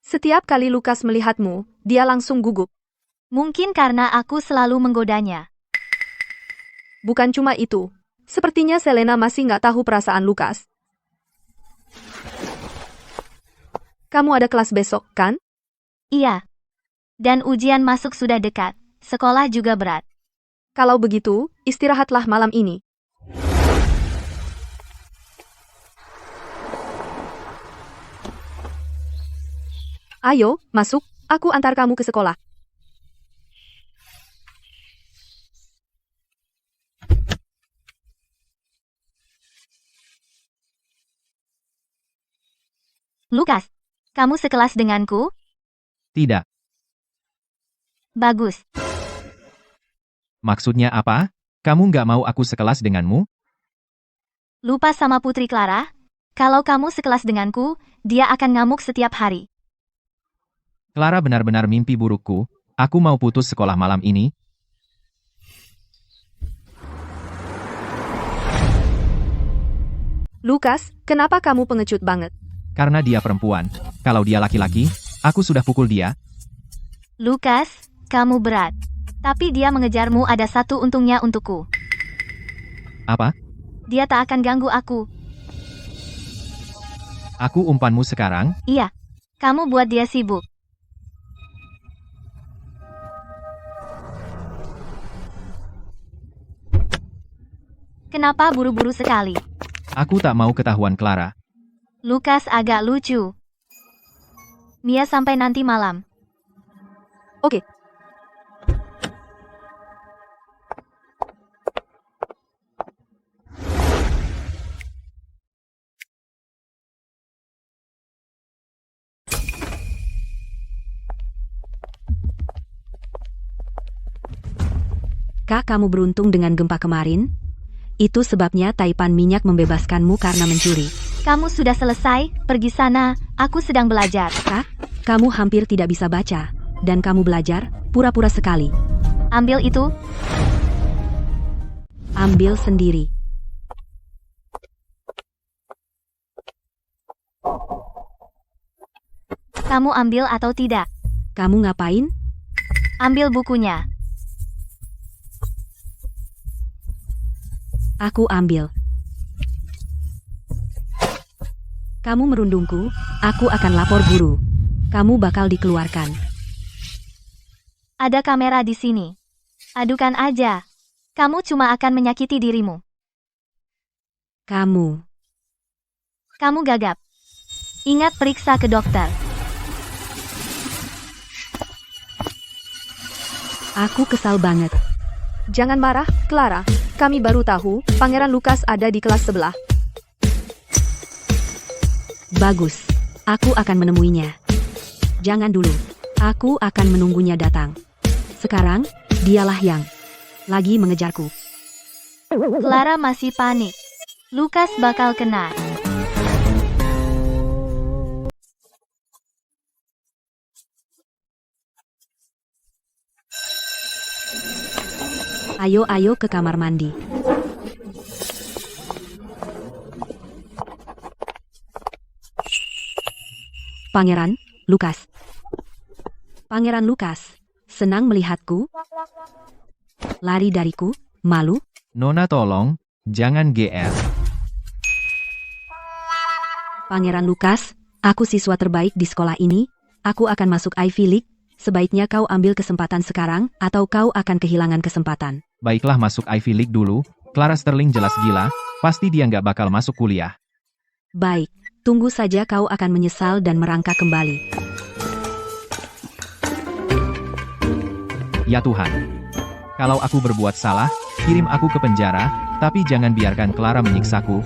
S5: Setiap kali Lukas melihatmu, dia langsung gugup.
S3: Mungkin karena aku selalu menggodanya.
S5: Bukan cuma itu. Sepertinya Selena masih nggak tahu perasaan Lukas. Kamu ada kelas besok, kan?
S3: Iya. Dan ujian masuk sudah dekat. Sekolah juga berat.
S5: Kalau begitu, istirahatlah malam ini. Ayo, masuk. Aku antar kamu ke sekolah.
S3: Lukas, kamu sekelas denganku?
S6: Tidak.
S3: Bagus.
S6: Maksudnya apa? Kamu nggak mau aku sekelas denganmu?
S3: Lupa sama Putri Clara? Kalau kamu sekelas denganku, dia akan ngamuk setiap hari.
S6: Clara benar-benar mimpi burukku. Aku mau putus sekolah malam ini.
S5: Lukas, kenapa kamu pengecut banget?
S6: Karena dia perempuan. Kalau dia laki-laki, aku sudah pukul dia.
S3: Lukas, kamu berat. Tapi dia mengejarmu, ada satu untungnya untukku.
S6: Apa?
S3: Dia tak akan ganggu aku.
S6: Aku umpanmu sekarang?
S3: Iya. Kamu buat dia sibuk. Kenapa buru-buru sekali?
S6: Aku tak mau ketahuan Clara.
S3: Lukas agak lucu. Mia sampai nanti malam.
S5: Oke.
S2: Kak, kamu beruntung dengan gempa kemarin? Itu sebabnya Taipan Minyak membebaskanmu karena mencuri.
S3: Kamu sudah selesai, pergi sana, aku sedang belajar.
S2: Kak, kamu hampir tidak bisa baca. Dan kamu belajar, pura-pura sekali.
S3: Ambil itu.
S2: Ambil sendiri.
S3: Kamu ambil atau tidak?
S2: Kamu ngapain?
S3: Ambil bukunya.
S2: Aku ambil. Kamu merundungku, aku akan lapor guru. Kamu bakal dikeluarkan.
S3: Ada kamera di sini. Adukan aja. Kamu cuma akan menyakiti dirimu.
S2: Kamu.
S3: Kamu gagap. Ingat periksa ke dokter.
S2: Aku kesal banget.
S5: Jangan marah, Clara. Kami baru tahu, Pangeran Lukas ada di kelas sebelah.
S2: Bagus. Aku akan menemuinya. Jangan dulu. Aku akan menunggunya datang. Sekarang, dialah yang lagi mengejarku.
S3: Clara masih panik. Lukas bakal kena.
S2: Ayo ke kamar mandi. Pangeran, Lukas. Pangeran Lukas, senang melihatku. Lari dariku, malu.
S6: Nona tolong, jangan GR.
S2: Pangeran Lukas, aku siswa terbaik di sekolah ini. Aku akan masuk Ivy League. Sebaiknya kau ambil kesempatan sekarang, atau kau akan kehilangan kesempatan.
S6: Baiklah masuk Ivy League dulu, Clara Sterling jelas gila, pasti dia nggak bakal masuk kuliah.
S2: Baik, tunggu saja kau akan menyesal dan merangkak kembali.
S6: Ya Tuhan. Kalau aku berbuat salah, kirim aku ke penjara, tapi jangan biarkan Clara menyiksaku.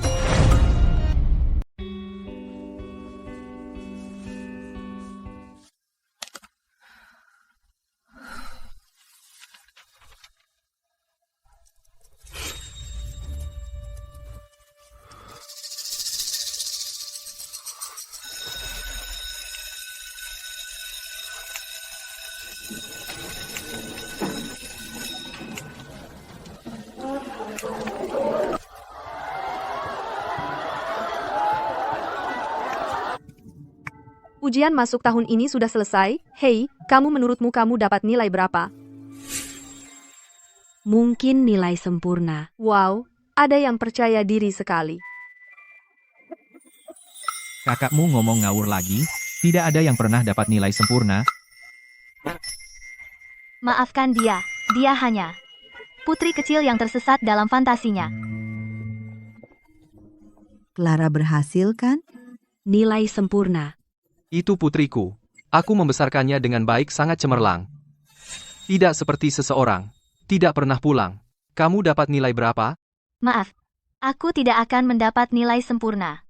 S5: Ujian masuk tahun ini sudah selesai. Hei, menurutmu kamu dapat nilai berapa?
S2: Mungkin nilai sempurna.
S5: Wow, ada yang percaya diri sekali.
S6: Kakakmu ngomong ngawur lagi, tidak ada yang pernah dapat nilai sempurna.
S3: Maafkan dia hanya putri kecil yang tersesat dalam fantasinya.
S4: Clara berhasil kan?
S2: Nilai sempurna.
S1: Itu putriku. Aku membesarkannya dengan baik sangat cemerlang. Tidak seperti seseorang. Tidak pernah pulang. Kamu dapat nilai berapa?
S3: Maaf, aku tidak akan mendapat nilai sempurna.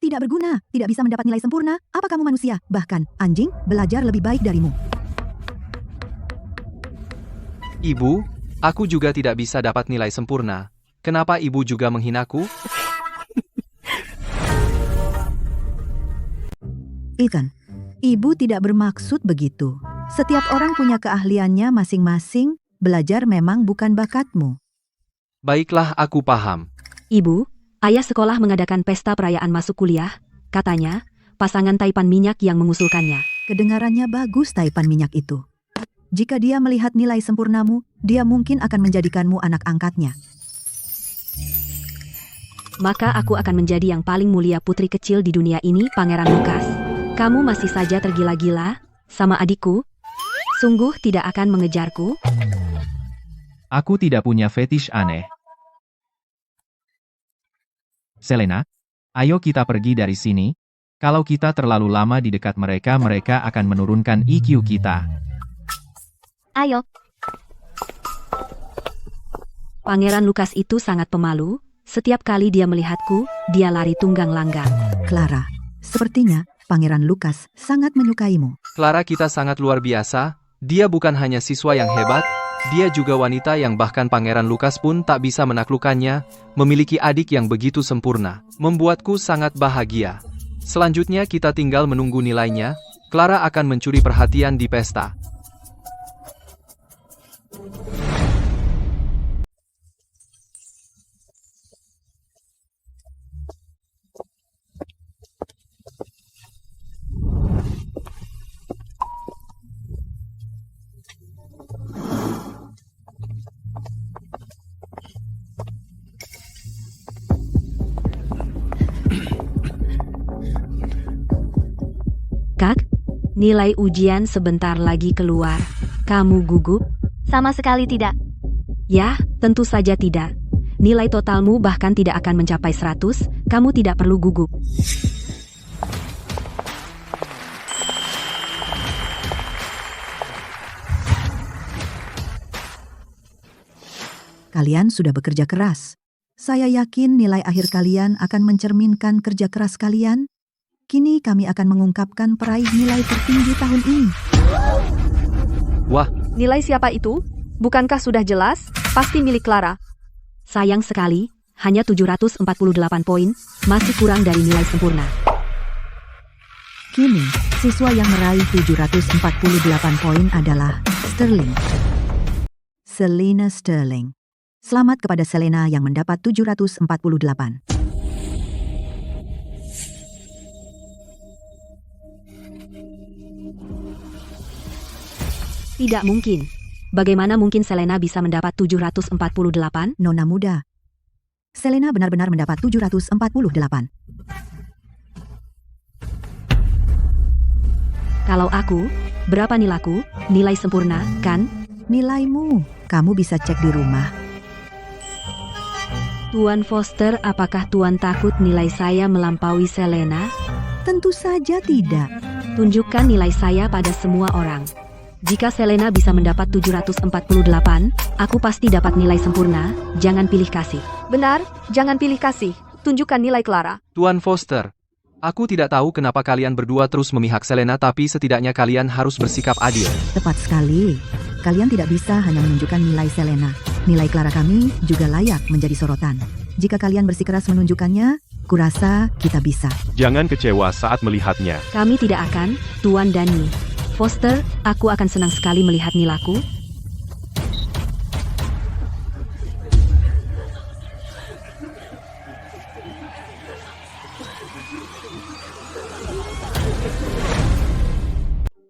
S4: Tidak berguna, tidak bisa mendapat nilai sempurna. Apa kamu manusia? Bahkan, anjing, belajar lebih baik darimu.
S1: Ibu, aku juga tidak bisa dapat nilai sempurna. Kenapa ibu juga menghinaku?
S4: Ethan, ibu tidak bermaksud begitu. Setiap orang punya keahliannya masing-masing, belajar memang bukan bakatmu.
S1: Baiklah, aku paham.
S2: Ibu, ayah sekolah mengadakan pesta perayaan masuk kuliah. Katanya, pasangan taipan minyak yang mengusulkannya.
S4: Kedengarannya bagus taipan minyak itu. Jika dia melihat nilai sempurnamu, dia mungkin akan menjadikanmu anak angkatnya.
S2: Maka aku akan menjadi yang paling mulia putri kecil di dunia ini, Pangeran Lukas. Kamu masih saja tergila-gila sama adikku? Sungguh tidak akan mengejarku?
S6: Aku tidak punya fetish aneh. Selena, ayo kita pergi dari sini. Kalau kita terlalu lama di dekat mereka, mereka akan menurunkan IQ kita.
S3: Ayo,
S2: Pangeran Lukas itu sangat pemalu. Setiap kali dia melihatku, dia lari tunggang langgang.
S4: Clara, sepertinya Pangeran Lukas sangat menyukaimu.
S1: Clara kita sangat luar biasa. Dia bukan hanya siswa yang hebat, dia juga wanita yang bahkan Pangeran Lukas pun tak bisa menaklukkannya. Memiliki adik yang begitu sempurna, membuatku sangat bahagia. Selanjutnya kita tinggal menunggu nilainya. Clara akan mencuri perhatian di pesta.
S2: Kak, nilai ujian sebentar lagi keluar. Kamu gugup?
S3: sama sekali tidak.
S2: Ya, tentu saja tidak. Nilai totalmu bahkan tidak akan mencapai 100, kamu tidak perlu gugup.
S4: Kalian sudah bekerja keras. Saya yakin nilai akhir kalian akan mencerminkan kerja keras kalian. Kini kami akan mengungkapkan peraih nilai tertinggi tahun ini.
S1: Wah,
S5: Nilai siapa itu? Bukankah sudah jelas? Pasti milik Clara.
S2: Sayang sekali, hanya 748 poin, masih kurang dari nilai sempurna.
S4: Kini, siswa yang meraih 748 poin adalah Sterling. Selena Sterling. Selamat kepada Selena yang mendapat 748.
S2: Tidak mungkin. Bagaimana mungkin Selena bisa mendapat 748?
S4: Nona muda. Selena benar-benar mendapat 748.
S2: Kalau aku, berapa nilaiku? Nilai sempurna, kan?
S4: Nilaimu, kamu bisa cek di rumah.
S2: Tuan Foster, apakah Tuan takut nilai saya melampaui Selena?
S4: Tentu saja tidak.
S2: Tunjukkan nilai saya pada semua orang. Jika Selena bisa mendapat 748, aku pasti dapat nilai sempurna, jangan pilih kasih.
S5: Benar, jangan pilih kasih. Tunjukkan nilai Clara.
S1: Tuan Foster, aku tidak tahu kenapa kalian berdua terus memihak Selena tapi setidaknya kalian harus bersikap adil.
S4: Tepat sekali. Kalian tidak bisa hanya menunjukkan nilai Selena. Nilai Clara kami juga layak menjadi sorotan. Jika kalian bersikeras menunjukkannya, kurasa kita bisa.
S7: Jangan kecewa saat melihatnya.
S2: Kami tidak akan, Tuan Dani. Foster, aku akan senang sekali melihat nilaiku.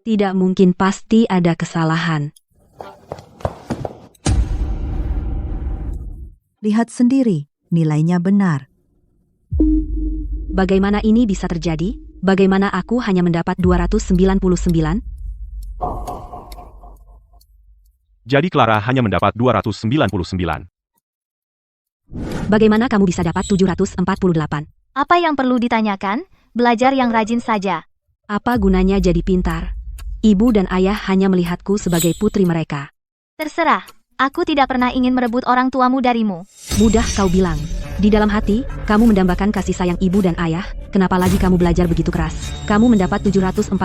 S2: Tidak mungkin, pasti ada kesalahan.
S4: Lihat sendiri, nilainya benar.
S2: Bagaimana ini bisa terjadi? Bagaimana aku hanya mendapat 299?
S7: Jadi Clara hanya mendapat 299.
S2: Bagaimana kamu bisa dapat 748?
S3: Apa yang perlu ditanyakan? Belajar yang rajin saja.
S2: Apa gunanya jadi pintar? Ibu dan ayah hanya melihatku sebagai putri mereka.
S3: Terserah. Aku tidak pernah ingin merebut orang tuamu darimu.
S2: Mudah kau bilang. Di dalam hati, kamu mendambakan kasih sayang ibu dan ayah. Kenapa lagi kamu belajar begitu keras? Kamu mendapat 748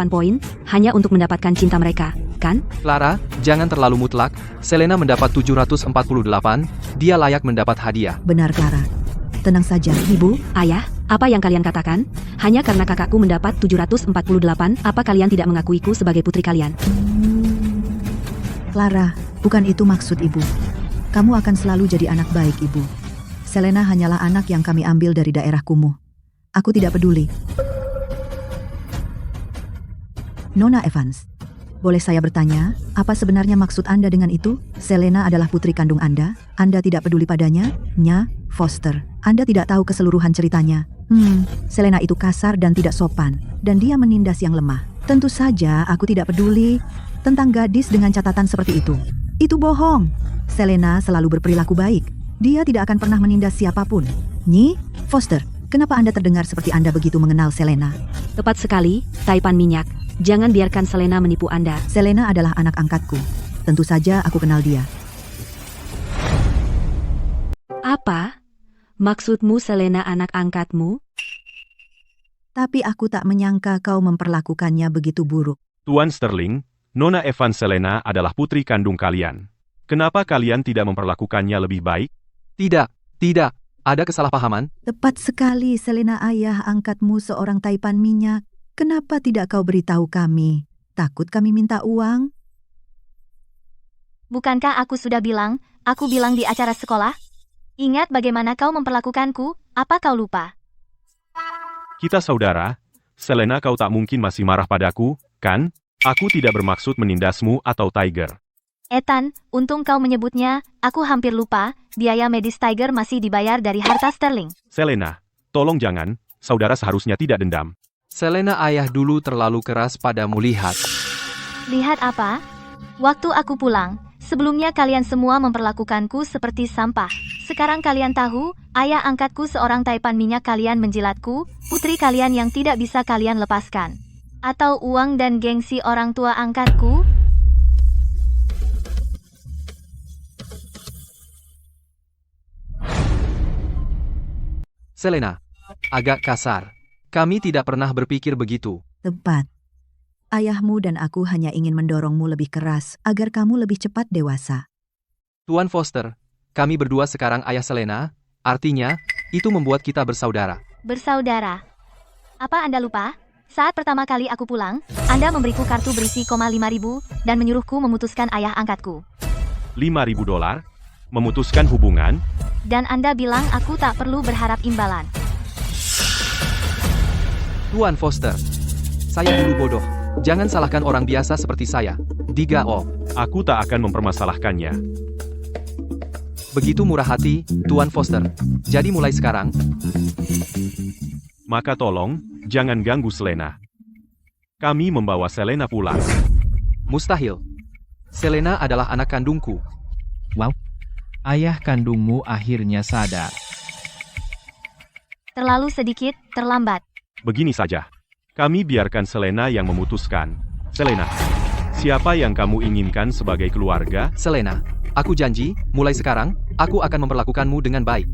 S2: poin hanya untuk mendapatkan cinta mereka, kan?
S1: Clara, jangan terlalu mutlak. Selena mendapat 748, dia layak mendapat hadiah.
S4: Benar, Clara. Tenang saja.
S2: Ibu, ayah, apa yang kalian katakan? Hanya karena kakakku mendapat 748, apa kalian tidak mengakuiku sebagai putri kalian?
S4: Clara, bukan itu maksud ibu. Kamu akan selalu jadi anak baik, ibu. Selena hanyalah anak yang kami ambil dari daerah kumuh. Aku tidak peduli. Nona Evans, boleh saya bertanya, apa sebenarnya maksud Anda dengan itu? Selena adalah putri kandung Anda? Anda tidak peduli padanya? Nya, Foster, Anda tidak tahu keseluruhan ceritanya. Selena itu kasar dan tidak sopan, dan dia menindas yang lemah. Tentu saja aku tidak peduli tentang gadis dengan catatan seperti itu. Itu bohong. Selena selalu berperilaku baik. Dia tidak akan pernah menindas siapapun. Nyi, Foster, kenapa Anda terdengar seperti Anda begitu mengenal Selena?
S2: Tepat sekali, Taipan Minyak. Jangan biarkan Selena menipu Anda.
S4: Selena adalah anak angkatku. Tentu saja aku kenal dia.
S2: Apa? Maksudmu Selena anak angkatmu?
S4: Tapi aku tak menyangka kau memperlakukannya begitu buruk.
S7: Tuan Sterling, Nona Evans Selena adalah putri kandung kalian. Kenapa kalian tidak memperlakukannya lebih baik?
S1: Tidak, ada kesalahpahaman.
S4: Tepat sekali, Selena ayah angkatmu seorang Taipan Minyak. Kenapa tidak kau beritahu kami? Takut kami minta uang?
S3: Bukankah aku sudah bilang, aku bilang di acara sekolah? Ingat bagaimana kau memperlakukanku, apa kau lupa?
S7: Kita saudara. Selena, kau tak mungkin masih marah padaku, kan? Aku tidak bermaksud menindasmu atau Tiger.
S3: Ethan, untung kau menyebutnya, aku hampir lupa, biaya medis Tiger masih dibayar dari harta sterling.
S7: Selena, tolong jangan, saudara seharusnya tidak dendam.
S1: Selena ayah dulu terlalu keras padamu. Lihat.
S3: Lihat apa? Waktu aku pulang, sebelumnya kalian semua memperlakukanku seperti sampah. Sekarang kalian tahu, ayah angkatku seorang Taipan Minyak, kalian menjilatku, putri kalian yang tidak bisa kalian lepaskan. Atau uang dan gengsi orang tua angkatku?
S1: Selena, agak kasar. Kami tidak pernah berpikir begitu.
S4: Tepat. Ayahmu dan aku hanya ingin mendorongmu lebih keras agar kamu lebih cepat dewasa.
S1: Tuan Foster, kami berdua sekarang ayah Selena, artinya, itu membuat kita bersaudara.
S3: Bersaudara. Apa Anda lupa? Saat pertama kali aku pulang, Anda memberiku kartu berisi $5.000 dan menyuruhku memutuskan ayah angkatku.
S7: $5.000? Memutuskan hubungan?
S3: Dan Anda bilang aku tak perlu berharap imbalan.
S1: Tuan Foster, saya dulu bodoh. Jangan salahkan orang biasa seperti saya. Digao.
S7: Aku tak akan mempermasalahkannya.
S1: Begitu murah hati, Tuan Foster. Jadi mulai sekarang,
S7: Maka tolong, jangan ganggu Selena. Kami membawa Selena pulang.
S1: mustahil. Selena adalah anak kandungku.
S6: Wow. Ayah kandungmu akhirnya sadar.
S3: Terlalu sedikit, terlambat.
S7: Begini saja. Kami biarkan Selena yang memutuskan. Selena, siapa yang kamu inginkan sebagai keluarga?
S1: Selena, aku janji, mulai sekarang, aku akan memperlakukanmu dengan baik.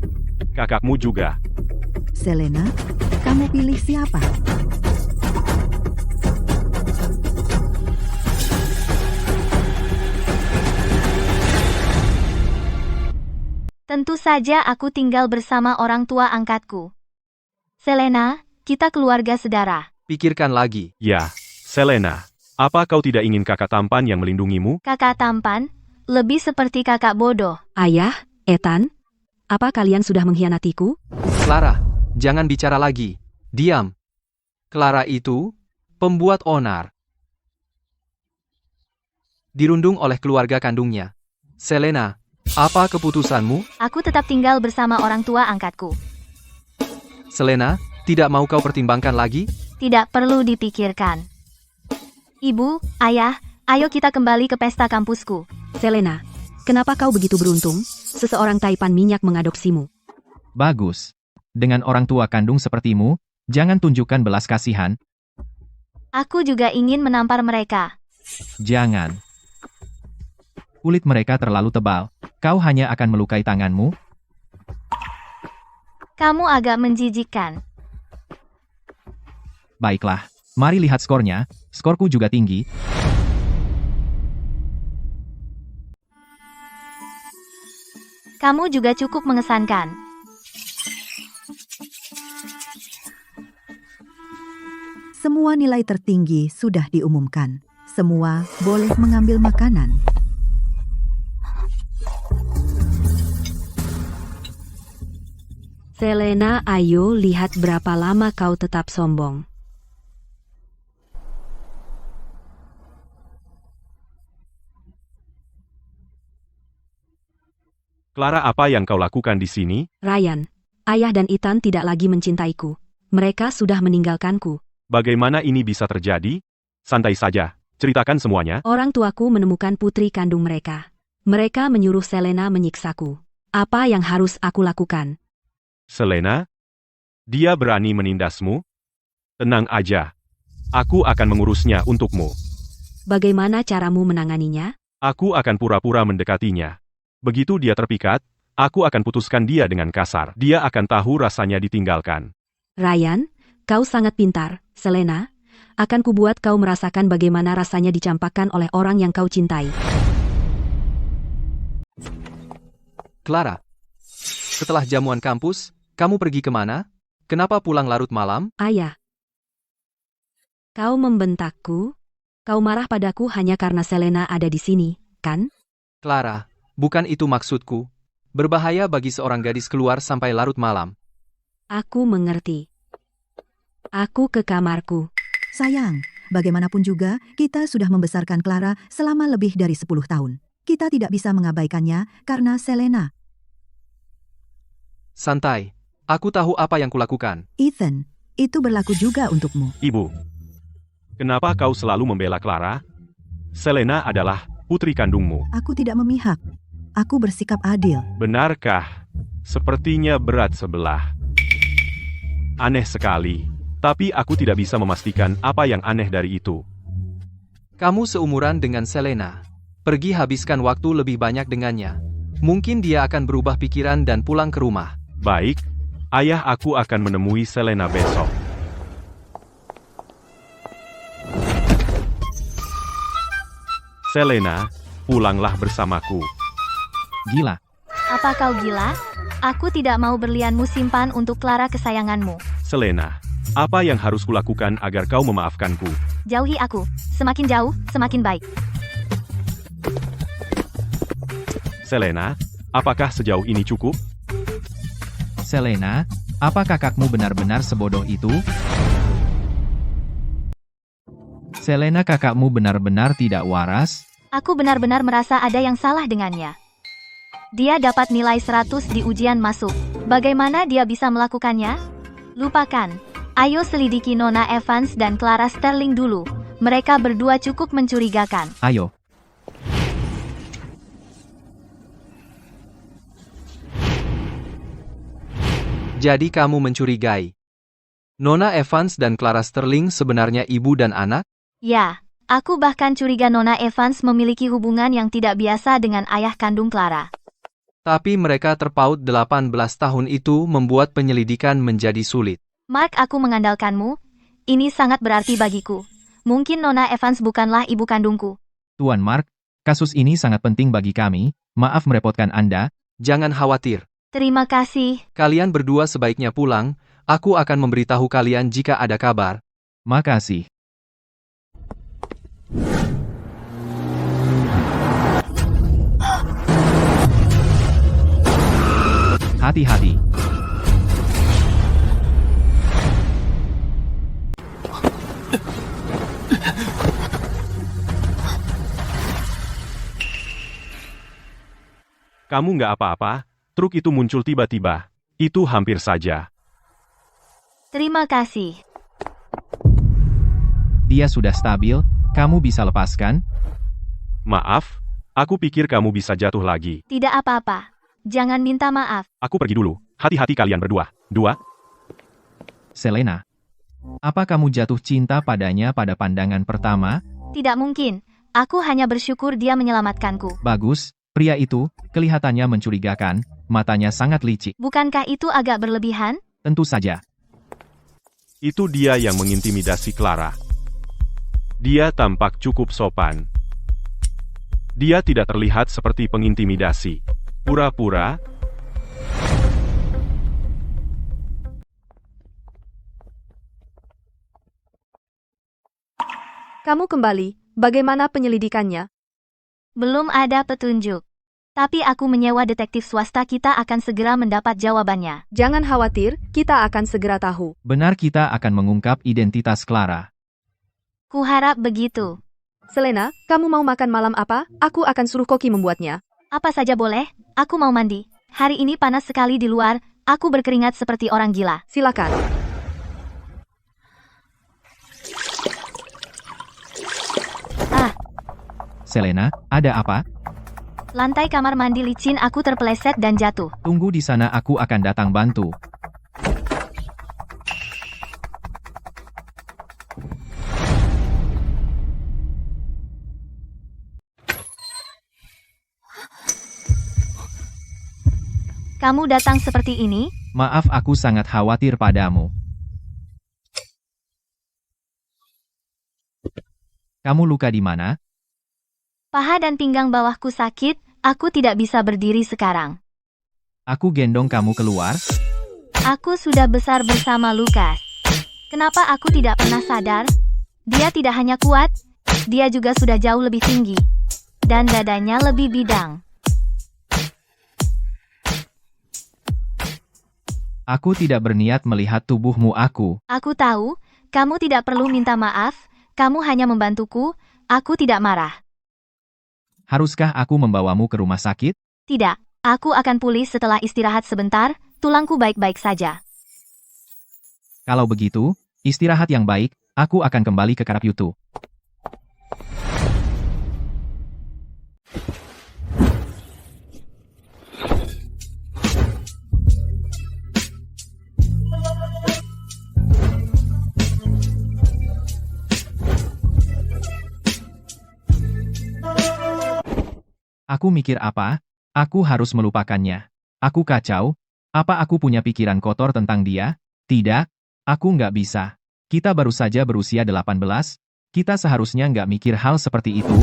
S7: Kakakmu juga.
S4: Selena, kamu pilih siapa?
S3: Tentu saja aku tinggal bersama orang tua angkatku. Selena, kita keluarga sedara.
S1: Pikirkan lagi.
S7: Ya, Selena. Apa kau tidak ingin kakak tampan yang melindungimu?
S3: Kakak tampan, lebih seperti kakak bodoh.
S2: Ayah, Ethan, apa kalian sudah mengkhianatiku?
S1: Clara, jangan bicara lagi. Diam. Clara itu pembuat onar. Dirundung oleh keluarga kandungnya. Selena, apa keputusanmu?
S3: Aku tetap tinggal bersama orang tua angkatku.
S1: Selena, tidak mau kau pertimbangkan lagi?
S3: Tidak perlu dipikirkan. Ibu, ayah, ayo kita kembali ke pesta kampusku.
S2: Selena, kenapa kau begitu beruntung? Seseorang Taipan minyak mengadopsimu.
S6: Bagus. Dengan orang tua kandung sepertimu, jangan tunjukkan belas kasihan.
S3: Aku juga ingin menampar mereka.
S6: Jangan. Kulit mereka terlalu tebal. Kau hanya akan melukai tanganmu.
S3: Kamu agak menjijikkan.
S6: Baiklah, mari lihat skornya. Skorku juga tinggi.
S3: Kamu juga cukup mengesankan.
S4: Semua nilai tertinggi sudah diumumkan. Semua boleh mengambil makanan.
S2: Selena, ayo lihat berapa lama kau tetap sombong.
S7: Clara, apa yang kau lakukan di sini?
S2: Ryan, ayah dan Ethan tidak lagi mencintaiku. Mereka sudah meninggalkanku.
S7: Bagaimana ini bisa terjadi? Santai saja. Ceritakan semuanya.
S2: Orang tuaku menemukan putri kandung mereka. Mereka menyuruh Selena menyiksaku. Apa yang harus aku lakukan?
S7: Selena? Dia berani menindasmu? Tenang aja. Aku akan mengurusnya untukmu.
S2: Bagaimana caramu menanganinya?
S7: Aku akan pura-pura mendekatinya. Begitu dia terpikat, aku akan putuskan dia dengan kasar. Dia akan tahu rasanya ditinggalkan.
S2: Ryan, kau sangat pintar. Selena, akan kubuat kau merasakan bagaimana rasanya dicampakkan oleh orang yang kau cintai.
S1: Clara, setelah jamuan kampus, kamu pergi kemana? Kenapa pulang larut malam?
S2: Ayah, kau membentakku? Kau marah padaku hanya karena Selena ada di sini, kan?
S1: Clara, bukan itu maksudku. Berbahaya bagi seorang gadis keluar sampai larut malam.
S2: Aku mengerti. Aku ke kamarku.
S4: Sayang, bagaimanapun juga, kita sudah membesarkan Clara selama lebih dari 10 tahun. Kita tidak bisa mengabaikannya karena Selena.
S1: Santai. Aku tahu apa yang kulakukan.
S4: Ethan, itu berlaku juga untukmu.
S7: Ibu, kenapa kau selalu membela Clara? Selena adalah putri kandungmu.
S4: Aku tidak memihak. Aku bersikap adil.
S7: Benarkah? Sepertinya berat sebelah. Aneh sekali. Tapi aku tidak bisa memastikan apa yang aneh dari itu.
S1: Kamu seumuran dengan Selena. Pergi habiskan waktu lebih banyak dengannya. Mungkin dia akan berubah pikiran dan pulang ke rumah.
S7: Baik, ayah aku akan menemui Selena besok. Selena, pulanglah bersamaku.
S6: Gila.
S3: Apa kau gila? Aku tidak mau berlianmu simpan untuk Clara kesayanganmu.
S7: Selena, apa yang harus kulakukan agar kau memaafkanku?
S3: Jauhi aku. Semakin jauh, semakin baik.
S7: Selena, apakah sejauh ini cukup?
S6: Selena, apa kakakmu benar-benar sebodoh itu? Selena, kakakmu benar-benar tidak waras?
S3: Aku benar-benar merasa ada yang salah dengannya. Dia dapat nilai 100 di ujian masuk. Bagaimana dia bisa melakukannya? Lupakan. Ayo selidiki Nona Evans dan Clara Sterling dulu. Mereka berdua cukup mencurigakan.
S6: Ayo.
S1: Jadi kamu mencurigai Nona Evans dan Clara Sterling sebenarnya ibu dan anak?
S3: Ya, aku bahkan curiga Nona Evans memiliki hubungan yang tidak biasa dengan ayah kandung Clara.
S1: Tapi mereka terpaut 18 tahun itu membuat penyelidikan menjadi sulit.
S3: Mark, aku mengandalkanmu. Ini sangat berarti bagiku. Mungkin Nona Evans bukanlah ibu kandungku.
S6: Tuan Mark, kasus ini sangat penting bagi kami. Maaf merepotkan Anda.
S1: Jangan khawatir.
S3: Terima kasih.
S1: Kalian berdua sebaiknya pulang. Aku akan memberitahu kalian jika ada kabar.
S6: Makasih. Hati-hati.
S7: Kamu nggak apa-apa? Truk itu muncul tiba-tiba. Itu hampir saja.
S3: Terima kasih.
S6: Dia sudah stabil, kamu bisa lepaskan?
S7: Maaf, aku pikir kamu bisa jatuh lagi.
S3: Tidak apa-apa. Jangan minta maaf.
S7: Aku pergi dulu. Hati-hati kalian berdua. Dua.
S6: Selena, apa kamu jatuh cinta padanya pada pandangan pertama?
S3: Tidak mungkin. Aku hanya bersyukur dia menyelamatkanku.
S6: Bagus, pria itu kelihatannya mencurigakan, matanya sangat licik.
S3: Bukankah itu agak berlebihan?
S6: Tentu saja.
S7: Itu dia yang mengintimidasi Clara. Dia tampak cukup sopan. Dia tidak terlihat seperti pengintimidasi. Pura-pura.
S5: Kamu kembali, bagaimana penyelidikannya?
S3: Belum ada petunjuk. Tapi aku menyewa detektif swasta, kita akan segera mendapat jawabannya.
S5: Jangan khawatir, kita akan segera tahu.
S6: Benar, kita akan mengungkap identitas Clara.
S3: Kuharap begitu.
S5: Selena, kamu mau makan malam apa? Aku akan suruh Koki membuatnya.
S3: Apa saja boleh, aku mau mandi. Hari ini panas sekali di luar, aku berkeringat seperti orang gila.
S5: Silakan.
S6: Selena, ada apa?
S3: Lantai kamar mandi licin, aku terpeleset dan jatuh.
S6: Tunggu di sana, aku akan datang bantu.
S3: Kamu datang seperti ini?
S6: Maaf, aku sangat khawatir padamu. Kamu luka di mana?
S3: Paha dan pinggang bawahku sakit, aku tidak bisa berdiri sekarang.
S6: Aku gendong kamu keluar.
S3: Aku sudah besar bersama Lucas. Kenapa aku tidak pernah sadar? Dia tidak hanya kuat, dia juga sudah jauh lebih tinggi. Dan dadanya lebih bidang.
S6: Aku tidak berniat melihat tubuhmu aku.
S3: Aku tahu, kamu tidak perlu minta maaf, kamu hanya membantuku, aku tidak marah.
S6: Haruskah aku membawamu ke rumah sakit?
S3: Tidak, aku akan pulih setelah istirahat sebentar, tulangku baik-baik saja.
S6: Kalau begitu, istirahat yang baik, aku akan kembali ke Karakyutu. Aku mikir apa? Aku harus melupakannya. Aku kacau. Apa aku punya pikiran kotor tentang dia? Tidak, aku nggak bisa. Kita baru saja berusia 18. Kita seharusnya nggak mikir hal seperti itu.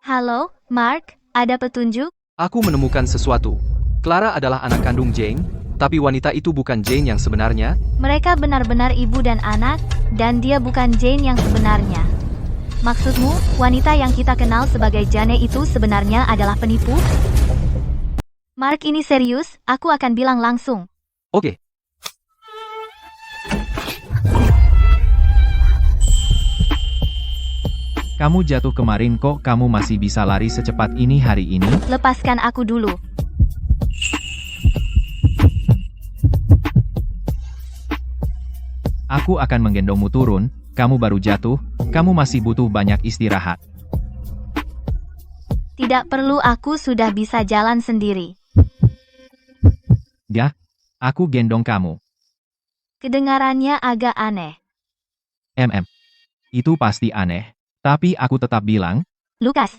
S3: Halo, Mark, ada petunjuk?
S1: Aku menemukan sesuatu. Clara adalah anak kandung Jane, tapi wanita itu bukan Jane yang sebenarnya.
S3: Mereka benar-benar ibu dan anak, dan dia bukan Jane yang sebenarnya. Maksudmu, wanita yang kita kenal sebagai Jane itu sebenarnya adalah penipu? Mark, ini serius, aku akan bilang langsung.
S1: Oke.
S6: Kamu jatuh kemarin kok kamu masih bisa lari secepat ini hari ini?
S3: Lepaskan aku dulu.
S6: Aku akan menggendongmu turun, kamu baru jatuh, kamu masih butuh banyak istirahat.
S3: Tidak perlu, aku sudah bisa jalan sendiri.
S6: Ya, aku gendong kamu.
S3: Kedengarannya agak aneh.
S6: Itu pasti aneh. Tapi aku tetap bilang,
S3: Lukas,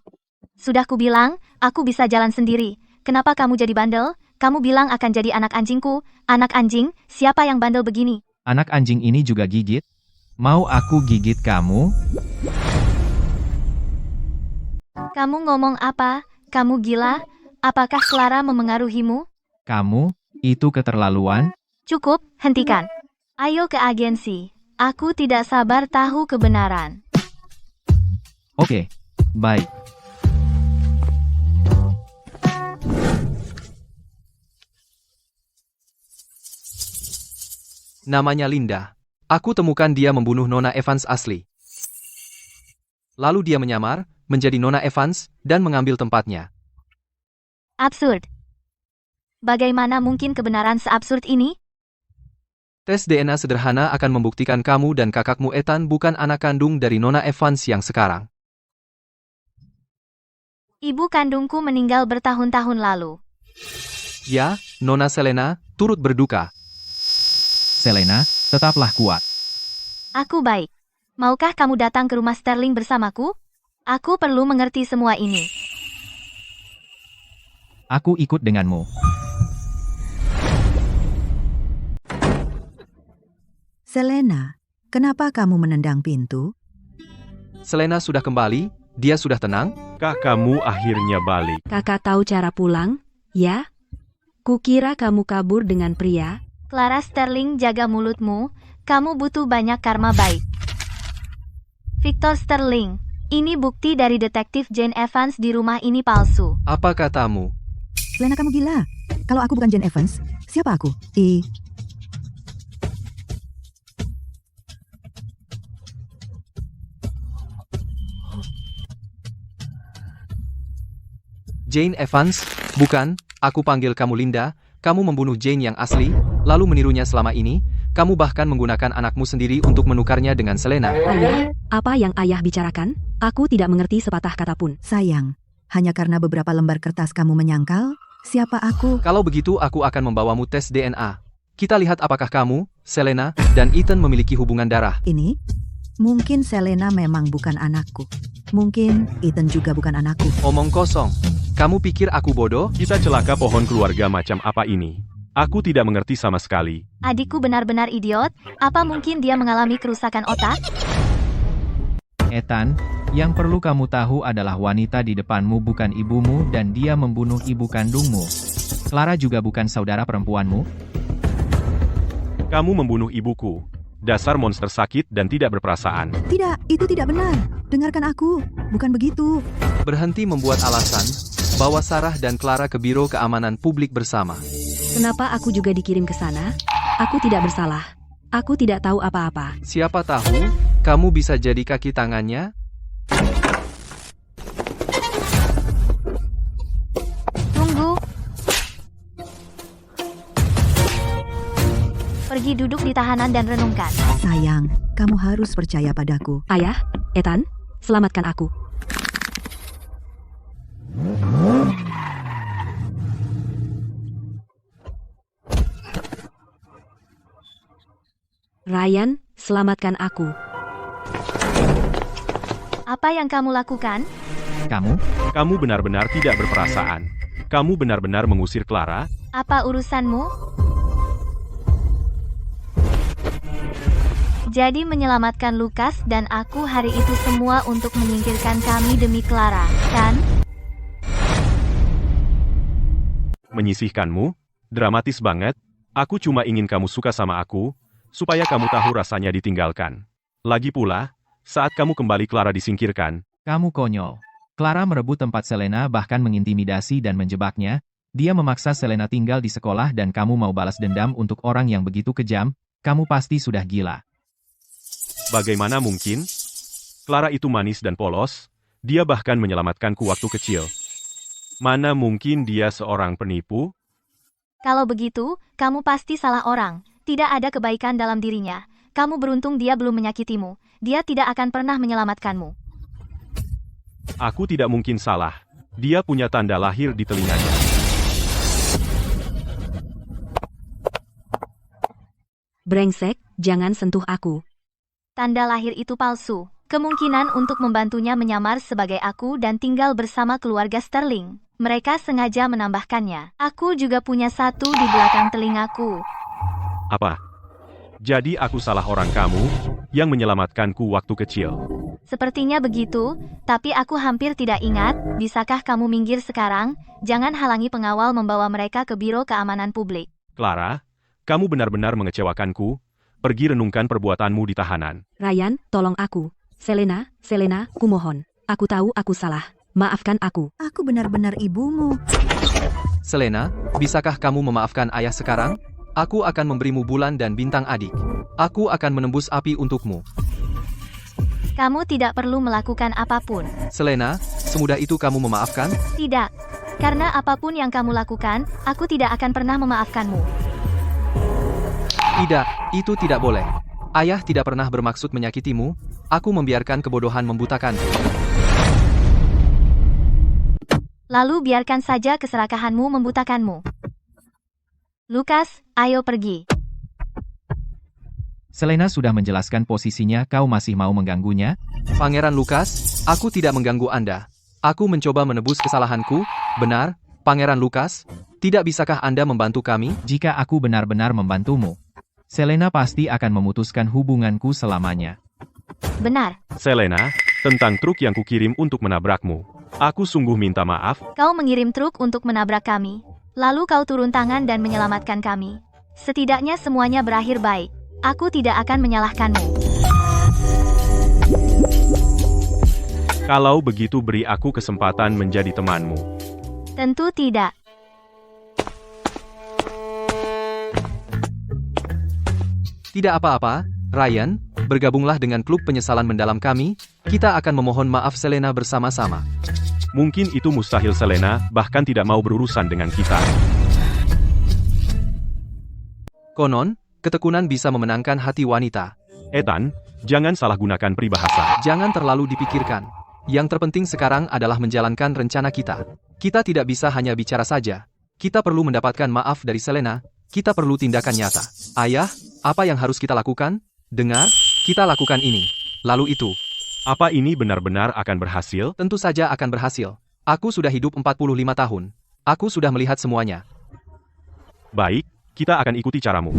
S3: sudah kubilang, aku bisa jalan sendiri. Kenapa kamu jadi bandel? Kamu bilang akan jadi anak anjingku. Anak anjing, siapa yang bandel begini?
S6: anak anjing ini juga gigit? Mau aku gigit kamu?
S3: Kamu ngomong apa? Kamu gila? Apakah Clara memengaruhimu?
S6: Kamu, itu keterlaluan?
S3: Cukup, hentikan. Ayo ke agensi. Aku tidak sabar tahu kebenaran.
S6: Oke, baik.
S1: Namanya Linda. Aku temukan dia membunuh Nona Evans asli. Lalu dia menyamar, menjadi Nona Evans, dan mengambil tempatnya.
S3: Absurd. Bagaimana mungkin kebenaran seabsurd ini?
S1: Tes DNA sederhana akan membuktikan kamu dan kakakmu Ethan bukan anak kandung dari Nona Evans yang sekarang.
S3: Ibu kandungku meninggal bertahun-tahun lalu.
S1: Ya, Nona Selena, turut berduka.
S6: Selena, tetaplah kuat.
S3: Aku baik. Maukah kamu datang ke rumah Sterling bersamaku? Aku perlu mengerti semua ini.
S6: Aku ikut denganmu.
S4: Selena, kenapa kamu menendang pintu?
S1: Selena sudah kembali, dia sudah tenang.
S7: Kah kamu akhirnya balik?
S2: Kakak tahu cara pulang? Ya? Kukira kamu kabur dengan pria.
S3: Clara Sterling, jaga mulutmu. Kamu butuh banyak karma baik. Victor Sterling, ini bukti dari detektif Jane Evans di rumah ini palsu.
S1: Apa katamu?
S4: Selena, kamu gila. Kalau aku bukan Jane Evans, siapa aku?
S1: Jane Evans? Bukan, aku panggil kamu Linda. Kamu membunuh Jane yang asli, lalu menirunya selama ini. Kamu bahkan menggunakan anakmu sendiri untuk menukarnya dengan Selena.
S2: Ayah, apa yang ayah bicarakan? Aku tidak mengerti sepatah kata pun.
S4: Sayang, hanya karena beberapa lembar kertas kamu menyangkal, siapa aku?
S1: Kalau begitu aku akan membawamu tes DNA. Kita lihat apakah kamu, Selena, dan Ethan memiliki hubungan darah.
S4: Ini? Mungkin Selena memang bukan anakku. Mungkin Ethan juga bukan anakku.
S1: Omong kosong. Kamu pikir aku bodoh?
S7: Kita celaka pohon keluarga macam apa ini? Aku tidak mengerti sama sekali.
S3: Adikku benar-benar idiot. Apa mungkin dia mengalami kerusakan otak?
S6: Ethan, yang perlu kamu tahu adalah wanita di depanmu bukan ibumu dan dia membunuh ibu kandungmu. Clara juga bukan saudara perempuanmu.
S7: Kamu membunuh ibuku. Dasar monster sakit dan tidak berperasaan.
S4: Tidak, itu tidak benar. Dengarkan aku, bukan begitu.
S1: Berhenti membuat alasan, bawa Sarah dan Clara ke Biro Keamanan Publik bersama.
S2: Kenapa aku juga dikirim ke sana? Aku tidak bersalah. Aku tidak tahu apa-apa.
S1: Siapa tahu, kamu bisa jadi kaki tangannya?
S3: Tunggu. Pergi duduk di tahanan dan renungkan.
S4: Sayang, kamu harus percaya padaku.
S2: Ayah, Ethan, selamatkan aku. Ryan, selamatkan aku.
S3: Apa yang kamu lakukan?
S7: Kamu benar-benar tidak berperasaan. Kamu benar-benar mengusir Clara?
S3: Apa urusanmu? Jadi menyelamatkan Lukas dan aku hari itu semua untuk menyingkirkan kami demi Clara, kan?
S7: Menyisihkanmu? Dramatis banget. Aku cuma ingin kamu suka sama aku, supaya kamu tahu rasanya ditinggalkan. Lagi pula, Saat kamu kembali Clara disingkirkan.
S6: Kamu konyol. Clara merebut tempat Selena bahkan mengintimidasi dan menjebaknya. Dia memaksa Selena tinggal di sekolah dan kamu mau balas dendam untuk orang yang begitu kejam. Kamu pasti sudah gila.
S7: Bagaimana mungkin? Clara itu manis dan polos. Dia bahkan menyelamatkanku waktu kecil. Mana mungkin dia seorang penipu?
S3: Kalau begitu, kamu pasti salah orang. Tidak ada kebaikan dalam dirinya. Kamu beruntung dia belum menyakitimu. Dia tidak akan pernah menyelamatkanmu.
S7: Aku tidak mungkin salah. Dia punya tanda lahir di telinganya.
S2: Brengsek, jangan sentuh aku.
S3: Tanda lahir itu palsu. Kemungkinan untuk membantunya menyamar sebagai aku dan tinggal bersama keluarga Sterling. Mereka sengaja menambahkannya. Aku juga punya satu di belakang telingaku.
S7: Apa? Jadi aku salah orang kamu yang menyelamatkanku waktu kecil.
S3: Sepertinya begitu, tapi aku hampir tidak ingat. Bisakah kamu minggir sekarang? Jangan halangi pengawal membawa mereka ke Biro Keamanan Publik.
S7: Clara, kamu benar-benar mengecewakanku. Pergi renungkan perbuatanmu di tahanan.
S2: Ryan, tolong aku. Selena, kumohon. Aku tahu aku salah. Maafkan aku.
S4: Aku benar-benar ibumu.
S1: Selena, bisakah kamu memaafkan ayah sekarang? Aku akan memberimu bulan dan bintang adik. Aku akan menembus api untukmu.
S3: Kamu tidak perlu melakukan apapun.
S1: Selena, semudah itu kamu memaafkan?
S3: Tidak. Karena apapun yang kamu lakukan, aku tidak akan pernah memaafkanmu.
S1: Tidak, itu tidak boleh. Ayah tidak pernah bermaksud menyakitimu. Aku membiarkan kebodohan membutakanku.
S3: Lalu biarkan saja keserakahanmu membutakanmu. Lukas, ayo pergi.
S6: Selena sudah menjelaskan posisinya, kau masih mau mengganggunya?
S1: Pangeran Lukas, aku tidak mengganggu Anda. Aku mencoba menebus kesalahanku. Benar, Pangeran Lukas? Tidak bisakah Anda membantu kami?
S6: Jika aku benar-benar membantumu, Selena pasti akan memutuskan hubunganku selamanya.
S3: Benar.
S7: Selena, tentang truk yang kukirim untuk menabrakmu. Aku sungguh minta maaf.
S3: Kau mengirim truk untuk menabrak kami. Lalu kau turun tangan dan menyelamatkan kami. Setidaknya semuanya berakhir baik. Aku tidak akan menyalahkanmu.
S7: Kalau begitu beri aku kesempatan menjadi temanmu.
S3: Tentu tidak.
S1: Tidak apa-apa, Ryan, bergabunglah dengan klub penyesalan mendalam kami. Kita akan memohon maaf Selena bersama-sama.
S7: Mungkin itu mustahil Selena, bahkan tidak mau berurusan dengan kita.
S1: Konon, ketekunan bisa memenangkan hati wanita.
S7: Ethan, jangan salah gunakan peribahasa.
S1: Jangan terlalu dipikirkan. Yang terpenting sekarang adalah menjalankan rencana kita. Kita tidak bisa hanya bicara saja. Kita perlu mendapatkan maaf dari Selena. Kita perlu tindakan nyata. Ayah, apa yang harus kita lakukan? Dengar, kita lakukan ini. Lalu itu.
S7: Apa ini benar-benar akan berhasil?
S1: Tentu saja akan berhasil. Aku sudah hidup 45 tahun. Aku sudah melihat semuanya.
S7: Baik, kita akan ikuti caramu.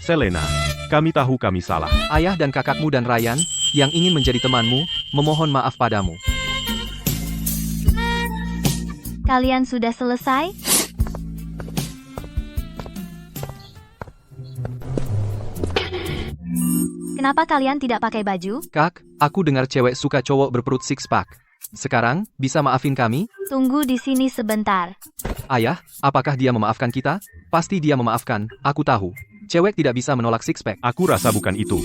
S7: Selena, kami tahu kami salah.
S1: Ayah dan kakakmu dan Ryan, yang ingin menjadi temanmu, memohon maaf padamu.
S3: Kalian sudah selesai? Kenapa kalian tidak pakai baju?
S1: Kak, aku dengar cewek suka cowok berperut six pack. Sekarang, bisa maafin kami?
S3: Tunggu di sini sebentar.
S1: Ayah, apakah dia memaafkan kita? Pasti dia memaafkan, aku tahu. Cewek tidak bisa menolak six pack.
S7: Aku rasa bukan itu.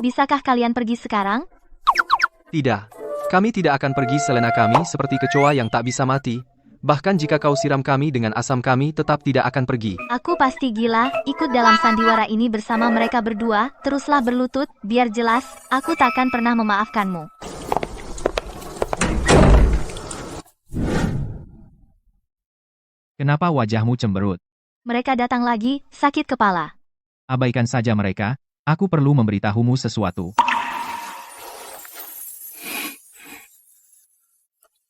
S3: Bisakah kalian pergi sekarang?
S1: Tidak. Kami tidak akan pergi Selena, kami seperti kecoa yang tak bisa mati. Bahkan jika kau siram kami dengan asam, kami tetap tidak akan pergi.
S3: Aku pasti gila, ikut dalam sandiwara ini bersama mereka berdua. Teruslah berlutut, biar jelas, aku takkan pernah memaafkanmu.
S6: Kenapa wajahmu cemberut?
S3: Mereka datang lagi, sakit kepala.
S6: Abaikan saja mereka, aku perlu memberitahumu sesuatu.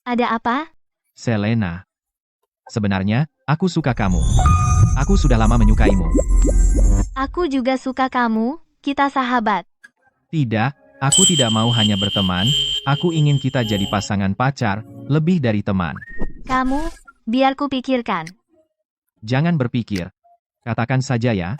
S3: Ada apa?
S6: Selena. Sebenarnya, aku suka kamu. Aku sudah lama menyukaimu.
S3: Aku juga suka kamu, kita sahabat.
S6: Tidak, aku tidak mau hanya berteman, aku ingin kita jadi pasangan pacar, lebih dari teman.
S3: Kamu, biar ku pikirkan.
S6: Jangan berpikir. Katakan saja ya.